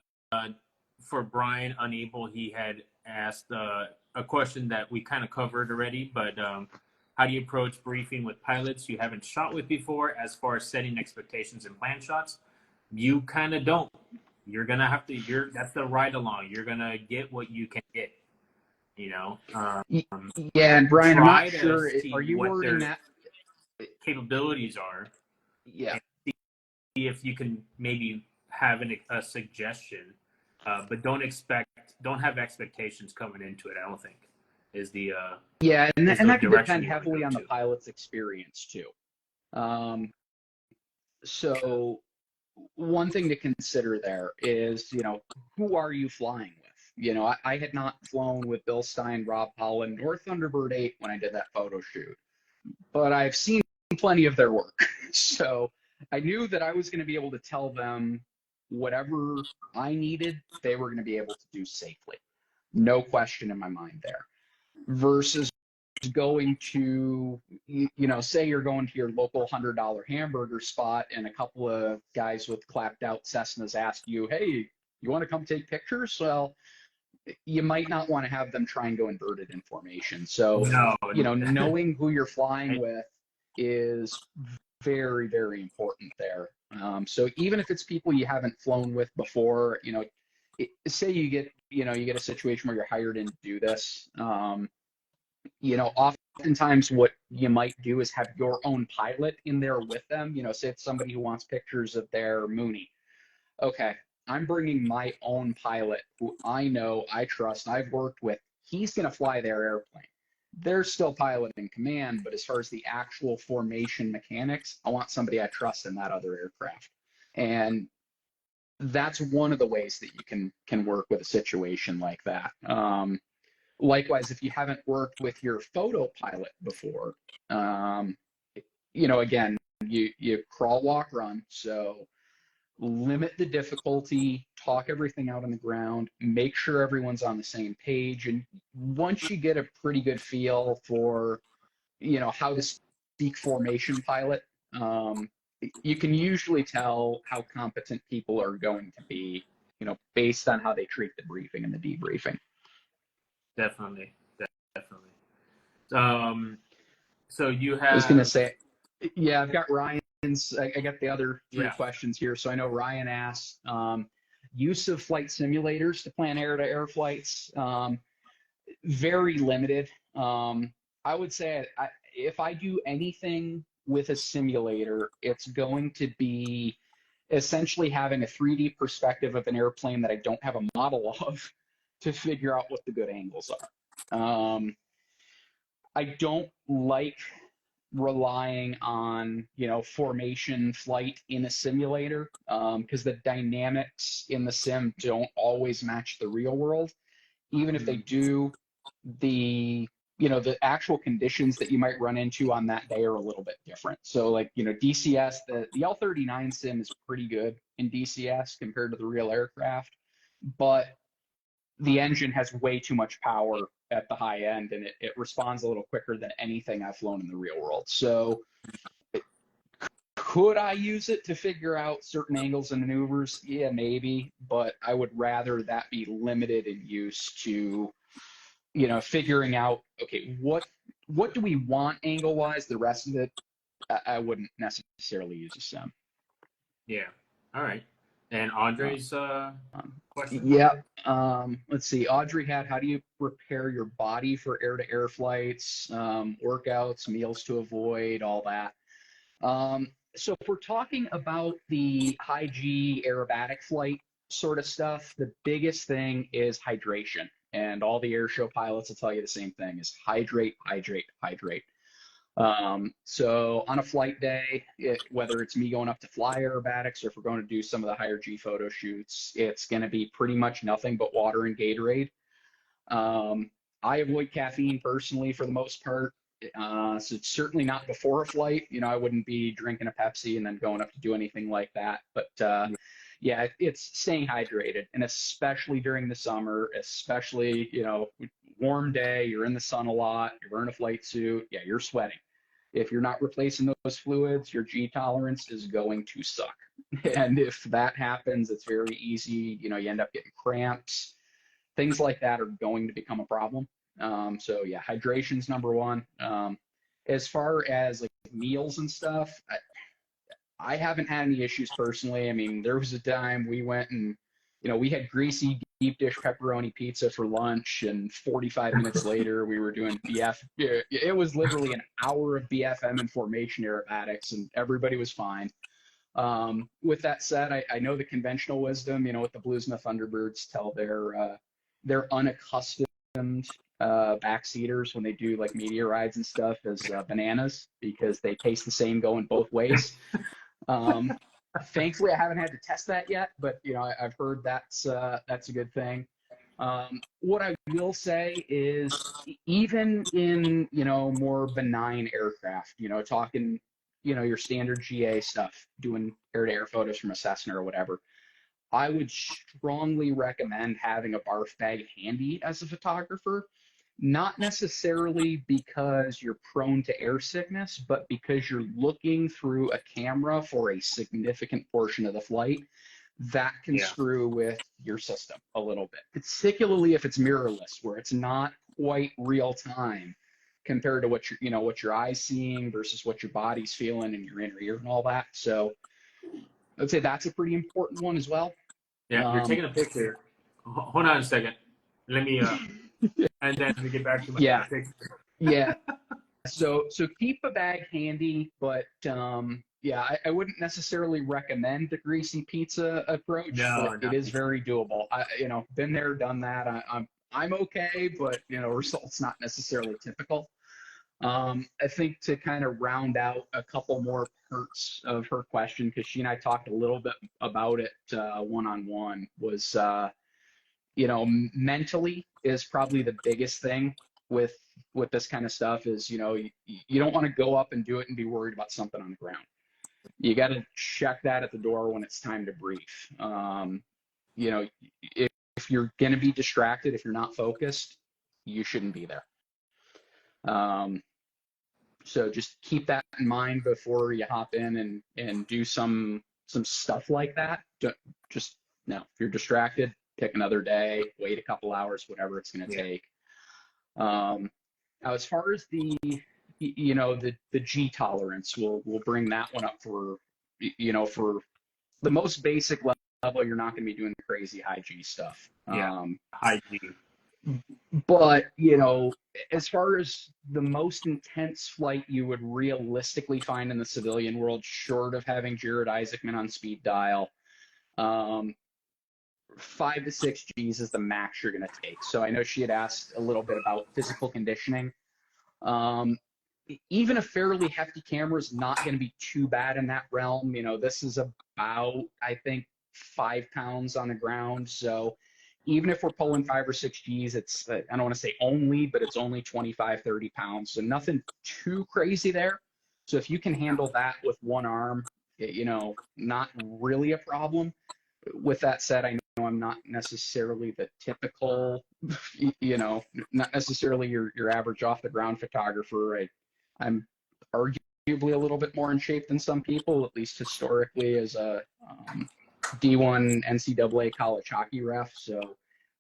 for Brian Unable, he had asked a question that we kind of covered already, but how do you approach briefing with pilots you haven't shot with before as far as setting expectations and plan shots? You kind of don't. You're going to have to, that's the ride along. You're going to get what you can get, Yeah, and Brian, I'm try not to sure, see are you what wording their that? capabilities are Yeah. and see if you can maybe have a suggestion, but don't have expectations coming into it. I don't think is the Yeah, and is and the that could direction depend you want to heavily go on the to. pilot's experience too. So one thing to consider there is, who are you flying with? I had not flown with Bill Stein, Rob Holland, or Thunderbird 8 when I did that photo shoot, but I've seen plenty of their work. So I knew that I was going to be able to tell them whatever I needed, they were going to be able to do safely. No question in my mind there. Versus going to, say you're going to your local $100 hamburger spot and a couple of guys with clapped out Cessnas ask you, hey, you want to come take pictures? Well, you might not want to have them try and go inverted in formation. So, No, knowing who you're flying I, with is very, very important there. So even if it's people you haven't flown with before, say you get a situation where you're hired in to do this, oftentimes what you might do is have your own pilot in there with them. Say it's somebody who wants pictures of their Mooney. Okay, I'm bringing my own pilot who I know, I trust, I've worked with. He's going to fly their airplane. They're still pilot in command, but as far as the actual formation mechanics, I want somebody I trust in that other aircraft. And that's one of the ways that you can work with a situation like that. Likewise, if you haven't worked with your photo pilot before, again, you crawl, walk, run. So limit the difficulty, talk everything out on the ground, make sure everyone's on the same page. And once you get a pretty good feel for, how to speak formation pilot, you can usually tell how competent people are going to be, based on how they treat the briefing and the debriefing. definitely. So you I was going to have, say, yeah, I've got Ryan's, I got the other three yeah, questions here. So I know Ryan asked, use of flight simulators to plan air-to-air flights, very limited. I would say if I do anything with a simulator, it's going to be essentially having a 3D perspective of an airplane that I don't have a model of to figure out what the good angles are. I don't like relying on formation flight in a simulator, because the dynamics in the sim don't always match the real world. Even if they do, the the actual conditions that you might run into on that day are a little bit different. So like DCS, the L39 sim is pretty good in DCS compared to the real aircraft, but the engine has way too much power at the high end, and it responds a little quicker than anything I've flown in the real world. So could I use it to figure out certain angles and maneuvers? Yeah, maybe, but I would rather that be limited in use to, figuring out, okay, what do we want angle wise? The rest of it, I wouldn't necessarily use a sim. yeah. All right. And Andre's question? Yeah. Let's see. Audrey had, how do you prepare your body for air-to-air flights, workouts, meals to avoid, all that? So if we're talking about the high G aerobatic flight sort of stuff, the biggest thing is hydration. And all the air show pilots will tell you the same thing, is hydrate, hydrate, hydrate. So on a flight day, whether it's me going up to fly aerobatics or if we're going to do some of the higher G photo shoots, it's going to be pretty much nothing but water and Gatorade. I avoid caffeine personally for the most part. So it's certainly not before a flight. I wouldn't be drinking a Pepsi and then going up to do anything like that. But yeah, it's staying hydrated, and especially during the summer, especially, warm day, you're in the sun a lot, you're wearing a flight suit, yeah, you're sweating. If you're not replacing those fluids, your G tolerance is going to suck. And if that happens, it's very easy, you end up getting cramps. Things like that are going to become a problem. So yeah, hydration's number one. As far as like meals and stuff, I haven't had any issues personally. I mean, there was a time we went and, we had greasy deep dish pepperoni pizza for lunch, and 45 minutes later we were doing BF. It was literally an hour of BFM and formation aerobatics, and everybody was fine. With that said, I know the conventional wisdom, what the Blues and the Thunderbirds tell their unaccustomed backseaters when they do like media rides and stuff is bananas, because they taste the same going both ways. Thankfully, I haven't had to test that yet, but I've heard that's a good thing. What I will say is, even in more benign aircraft, talking your standard GA stuff, doing air-to-air photos from a Cessna or whatever, I would strongly recommend having a barf bag handy as a photographer. Not necessarily because you're prone to air sickness, but because you're looking through a camera for a significant portion of the flight. That can screw with your system a little bit, particularly if it's mirrorless, where it's not quite real time compared to what your eye's seeing versus what your body's feeling and your inner ear and all that. So I'd say that's a pretty important one as well. Yeah, you're taking a picture. Hold on a second. Let me and then we get back to my picture. Yeah. So keep a bag handy, but I wouldn't necessarily recommend the greasy pizza approach. No, but it is very doable. Been there, done that. I'm okay, but results not necessarily typical. I think to kind of round out a couple more parts of her question, because she and I talked a little bit about it one-on-one, was mentally is probably the biggest thing with this kind of stuff. Is you don't want to go up and do it and be worried about something on the ground. You got to check that at the door when it's time to brief. If you're going to be distracted, if you're not focused, you shouldn't be there. So just keep that in mind before you hop in and do some stuff like that. If you're distracted, pick another day, wait a couple hours, whatever it's going to take. Now, as far as the G tolerance, we'll bring that one up for the most basic level. You're not going to be doing the crazy high G stuff. High G. But as far as the most intense flight you would realistically find in the civilian world, short of having Jared Isaacman on speed dial, 5 to 6 Gs is the max you're going to take. So I know she had asked a little bit about physical conditioning. Even a fairly hefty camera is not going to be too bad in that realm. This is about, I think, 5 pounds on the ground. So even if we're pulling 5 or 6 Gs, it's, I don't want to say only, but it's only 25, 30 pounds. So nothing too crazy there. So if you can handle that with one arm, not really a problem. With that said, I know I'm not necessarily the typical, not necessarily your average off the ground photographer. I'm arguably a little bit more in shape than some people, at least historically, as a D1 NCAA college hockey ref. So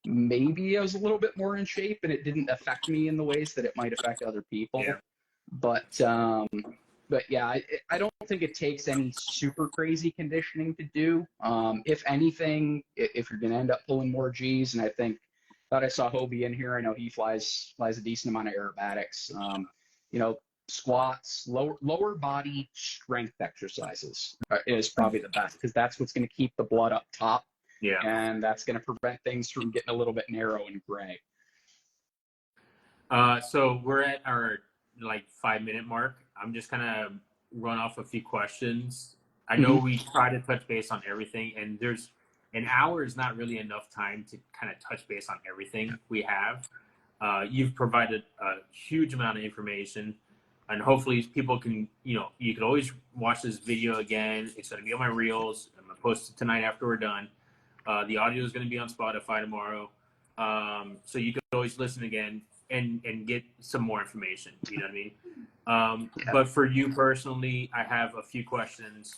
maybe I was a little bit more in shape and it didn't affect me in the ways that it might affect other people. Yeah. But yeah, I don't think it takes any super crazy conditioning to do. If anything, if you're going to end up pulling more Gs, and I thought I saw Hobie in here. I know he flies a decent amount of aerobatics. Squats, lower body strength exercises is probably the best, because that's what's going to keep the blood up top. Yeah. And that's going to prevent things from getting a little bit narrow and gray. So we're at our 5-minute mark. I'm just going to run off a few questions. I know we try to touch base on everything, and there's an hour is not really enough time to kind of touch base on everything we have. You've provided a huge amount of information. and hopefully people can, you can always watch this video again. It's going to be on my reels. I'm going to post it tonight after we're done. The audio is going to be on Spotify tomorrow. So you can always listen again and get some more information. You know what I mean? But for you personally, I have a few questions.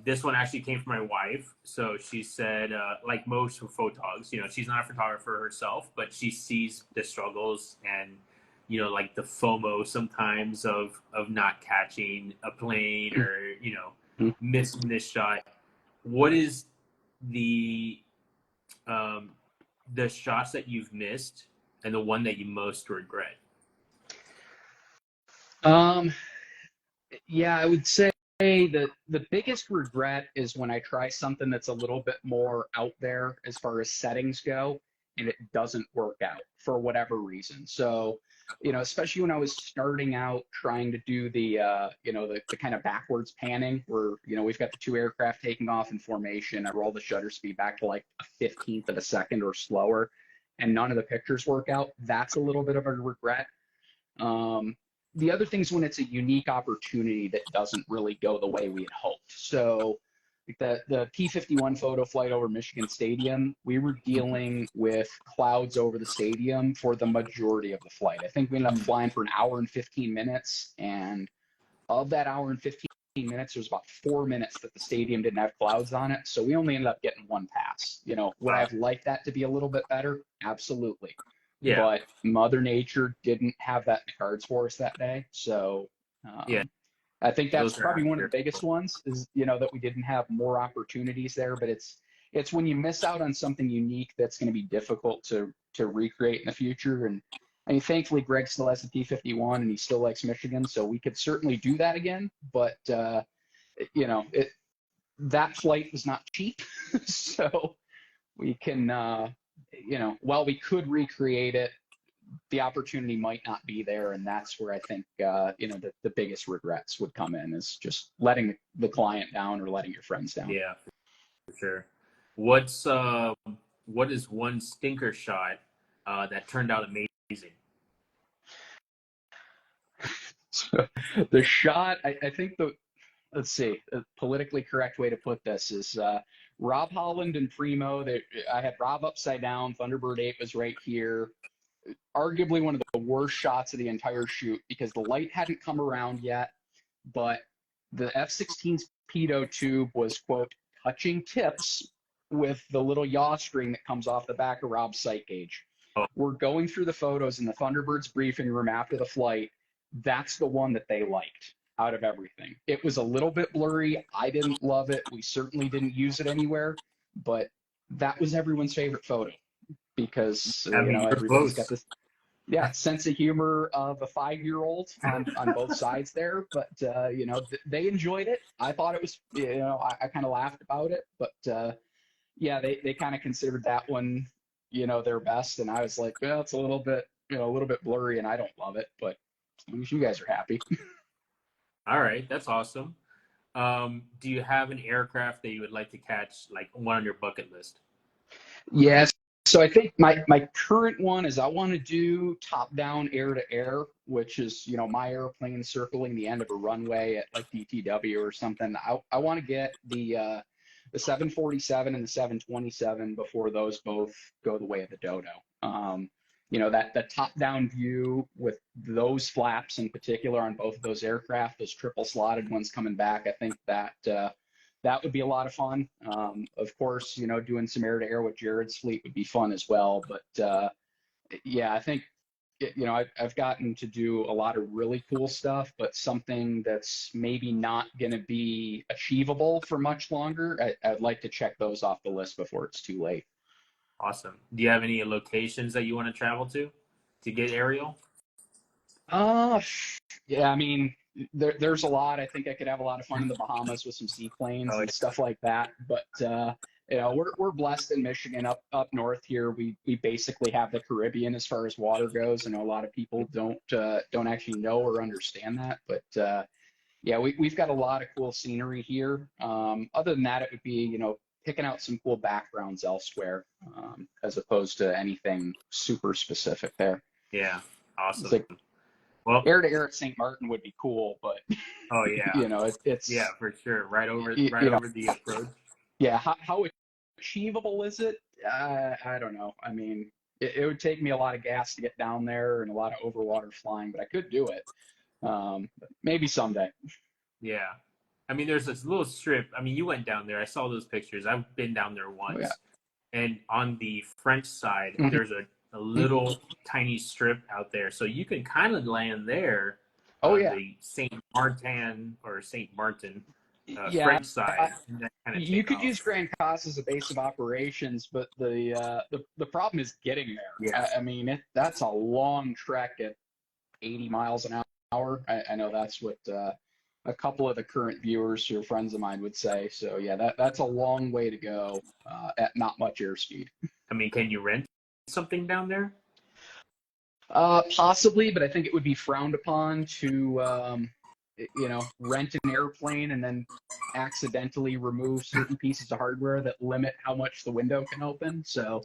This one actually came from my wife. So she said, like most photogs, she's not a photographer herself, but she sees the struggles and, like the FOMO sometimes of not catching a plane or, missing this shot. What is the shots that you've missed and the one that you most regret? Yeah, I would say that the biggest regret is when I try something that's a little bit more out there as far as settings go, and it doesn't work out for whatever reason. So, especially when I was starting out trying to do the kind of backwards panning where, we've got the two aircraft taking off in formation. I roll the shutter speed back to like a 15th of a second or slower, and none of the pictures work out. That's a little bit of a regret. The other thing is when it's a unique opportunity that doesn't really go the way we had hoped. So the P-51 photo flight over Michigan Stadium, we were dealing with clouds over the stadium for the majority of the flight. I think we ended up flying for an hour and 15 minutes. And of that hour and 15 minutes, there was about 4 minutes that the stadium didn't have clouds on it. So we only ended up getting one pass. Would I have liked that to be a little bit better? Absolutely. Yeah. But Mother Nature didn't have that in the cards for us that day. So I think that's probably one of the biggest ones is, that we didn't have more opportunities there. But it's when you miss out on something unique that's going to be difficult to recreate in the future. And I mean, thankfully, Greg still has the P-51 and he still likes Michigan. So we could certainly do that again. But, that flight was not cheap. So we can, while we could recreate it, the opportunity might not be there. And that's where I think, the biggest regrets would come in is just letting the client down or letting your friends down. Yeah, for sure. What is one stinker shot that turned out amazing? So the shot, I think let's see, a politically correct way to put this is Rob Holland and Primo. I had Rob upside down. Thunderbird 8 was right here. Arguably one of the worst shots of the entire shoot because the light hadn't come around yet, but the F-16's pitot tube was, quote, touching tips with the little yaw string that comes off the back of Rob's sight gauge. Oh. We're going through the photos in the Thunderbird's briefing room after the flight. That's the one that they liked out of everything. It was a little bit blurry. I didn't love it. We certainly didn't use it anywhere, but that was everyone's favorite photo because, everybody's got this sense of humor of a 5-year-old on both sides there. But, they enjoyed it. I thought it was, I kind of laughed about it. But, they kind of considered that one, their best. And I was like, well, it's a little bit blurry and I don't love it. But as long as you guys are happy. All right. That's awesome. Do you have an aircraft that you would like to catch, like one on your bucket list? Yes. So I think my current one is I want to do top-down air-to-air, which is, my airplane circling the end of a runway at like DTW or something. I want to get the 747 and the 727 before those both go the way of the dodo. That top-down view with those flaps in particular on both of those aircraft, those triple slotted ones coming back, I think that would be a lot of fun. Of course, doing some air to air with Jared's fleet would be fun as well. But I think, I've gotten to do a lot of really cool stuff, but something that's maybe not going to be achievable for much longer. I'd like to check those off the list before it's too late. Awesome. Do you have any locations that you want to travel to get aerial? Yeah, I mean, there's a lot. I think I could have a lot of fun in the Bahamas with some seaplanes and stuff like that. But we're blessed in Michigan. Up north here, we basically have the Caribbean as far as water goes. I know a lot of people don't actually know or understand that, but we've got a lot of cool scenery here. Other than that, it would be picking out some cool backgrounds elsewhere, as opposed to anything super specific there. Yeah, awesome. It's like, Well, Air to air at St. Martin would be cool, but oh yeah, it's yeah, for sure. Right over, you, right you know, over the approach. yeah. How achievable is it? I don't know. I mean, it would take me a lot of gas to get down there and a lot of overwater flying, but I could do it. Maybe someday. Yeah. I mean, there's this little strip. I mean, you went down there. I saw those pictures. I've been down there Oh yeah. once. And on the French side, Mhm. there's a little tiny strip out there. So you can kind of land there Oh on yeah. the St. Martin or St. Martin Yeah. French side and then kind of You take could off. use Grand Cas as a base of operations, but the problem is getting there. Yeah. I mean, that's a long trek at 80 miles an hour. I know that's what a couple of the current viewers who are friends of mine would say. So yeah, that's a long way to go at not much airspeed. I mean, can you rent something down there? Possibly, but I think it would be frowned upon to rent an airplane and then accidentally remove certain pieces of hardware that limit how much the window can open. So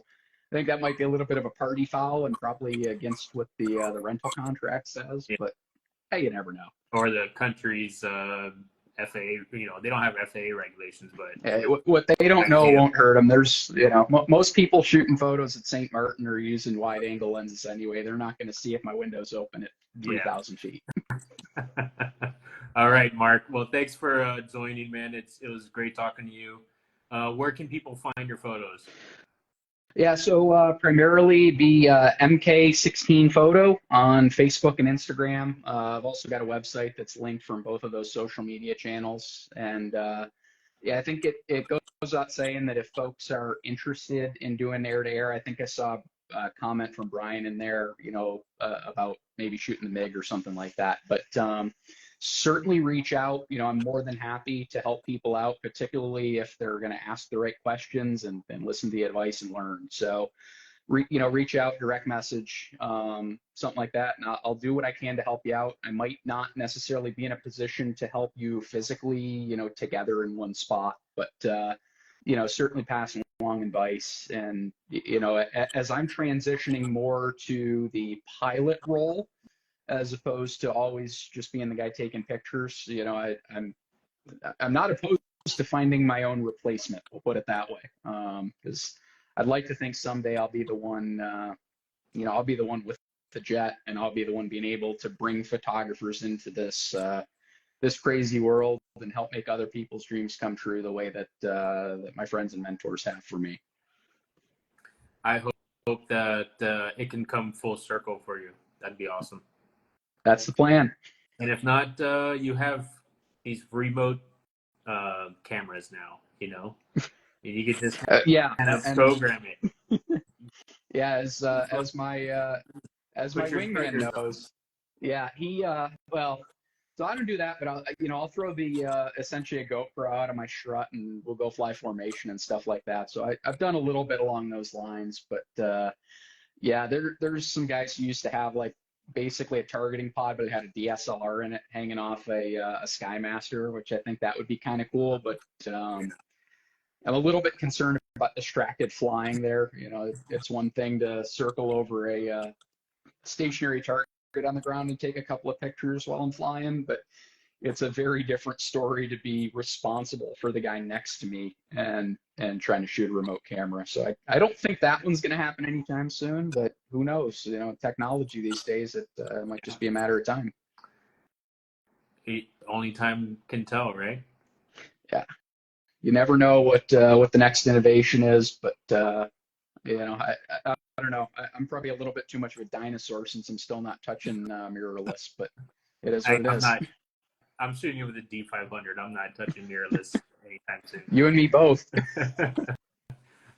I think that might be a little bit of a party foul and probably against what the rental contract says. Yeah. But hey, you never know. Or the country's FAA, they don't have FAA regulations, but What they don't know can't. won't hurt them. There's, most people shooting photos at St. Martin are using wide angle lenses anyway. They're not going to see if my window's open at 3,000 feet. All right, Mark. Well, thanks for joining, man. It was great talking to you. Where can people find your photos? Yeah, so primarily be MK16 Photo on Facebook and Instagram. I've also got a website that's linked from both of those social media channels. And yeah, I think it goes without saying that if folks are interested in doing air-to-air, I think I saw a comment from Brian in there, about maybe shooting the MiG or something like that. But certainly reach out. I'm more than happy to help people out, particularly if they're going to ask the right questions and listen to the advice and learn. So, reach out, direct message, something like that, and I'll do what I can to help you out. I might not necessarily be in a position to help you physically, together in one spot, but certainly passing along advice. And as I'm transitioning more to the pilot role, as opposed to always just being the guy taking pictures. I'm not opposed to finding my own replacement. We'll put it that way, because I'd like to think someday I'll be the one. I'll be the one with the jet, and I'll be the one being able to bring photographers into this crazy world and help make other people's dreams come true the way that my friends and mentors have for me. I hope that it can come full circle for you. That'd be awesome. That's the plan. And if not, you have these remote cameras now, you could just kind of program it. Yeah, as my wingman knows. Yeah, he so I don't do that, but I'll throw the essentially a GoPro out of my strut and we'll go fly formation and stuff like that. So I've done a little bit along those lines, but yeah, there's some guys who used to have like basically a targeting pod, but it had a DSLR in it hanging off a Skymaster, which I think that would be kind of cool. But I'm a little bit concerned about distracted flying there. It's one thing to circle over a stationary target on the ground and take a couple of pictures while I'm flying, but it's a very different story to be responsible for the guy next to me and trying to shoot a remote camera. So I don't think that one's going to happen anytime soon, but who knows? Technology these days, it might just be a matter of time. Only time can tell, right? Yeah. You never know what the next innovation is, but I don't know. I'm probably a little bit too much of a dinosaur since I'm still not touching mirrorless, but it is what it is. I'm shooting you with a D500. I'm not touching mirrorless anytime soon. You and me both.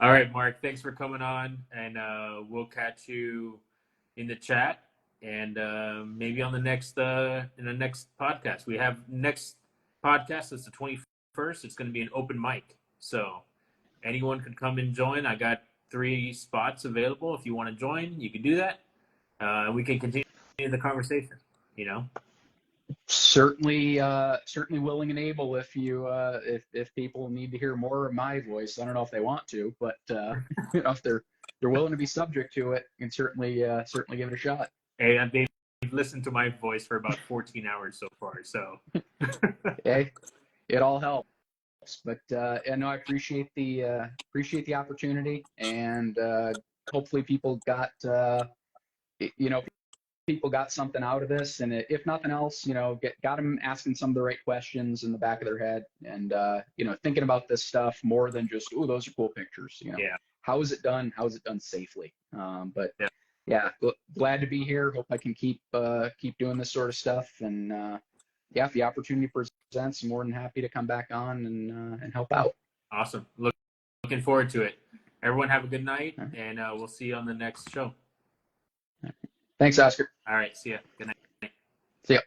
All right, Mark. Thanks for coming on, and we'll catch you in the chat, and maybe on the next podcast. We have next podcast is the 21st. It's going to be an open mic, so anyone can come and join. I got 3 spots available. If you want to join, you can do that. We can continue the conversation. Certainly willing and able if you if people need to hear more of my voice. I don't know if they want to, but if they're willing to be subject to it, you can certainly give it a shot. Hey, listened to my voice for about 14 hours so far. So, Hey, it all helps. But and no, I appreciate the opportunity, and hopefully people got people got something out of this, and if nothing else, got them asking some of the right questions in the back of their head, and thinking about this stuff more than just, oh, those are cool pictures. yeah, How is it done? How is it done safely? But yeah, yeah, glad to be here. Hope I can keep doing this sort of stuff, and yeah, if the opportunity presents, I'm more than happy to come back on and help out. awesome. Looking forward to it. Everyone have a good night, and we'll see you on the next show. Thanks, Oscar. All right, see ya. Good night. See ya.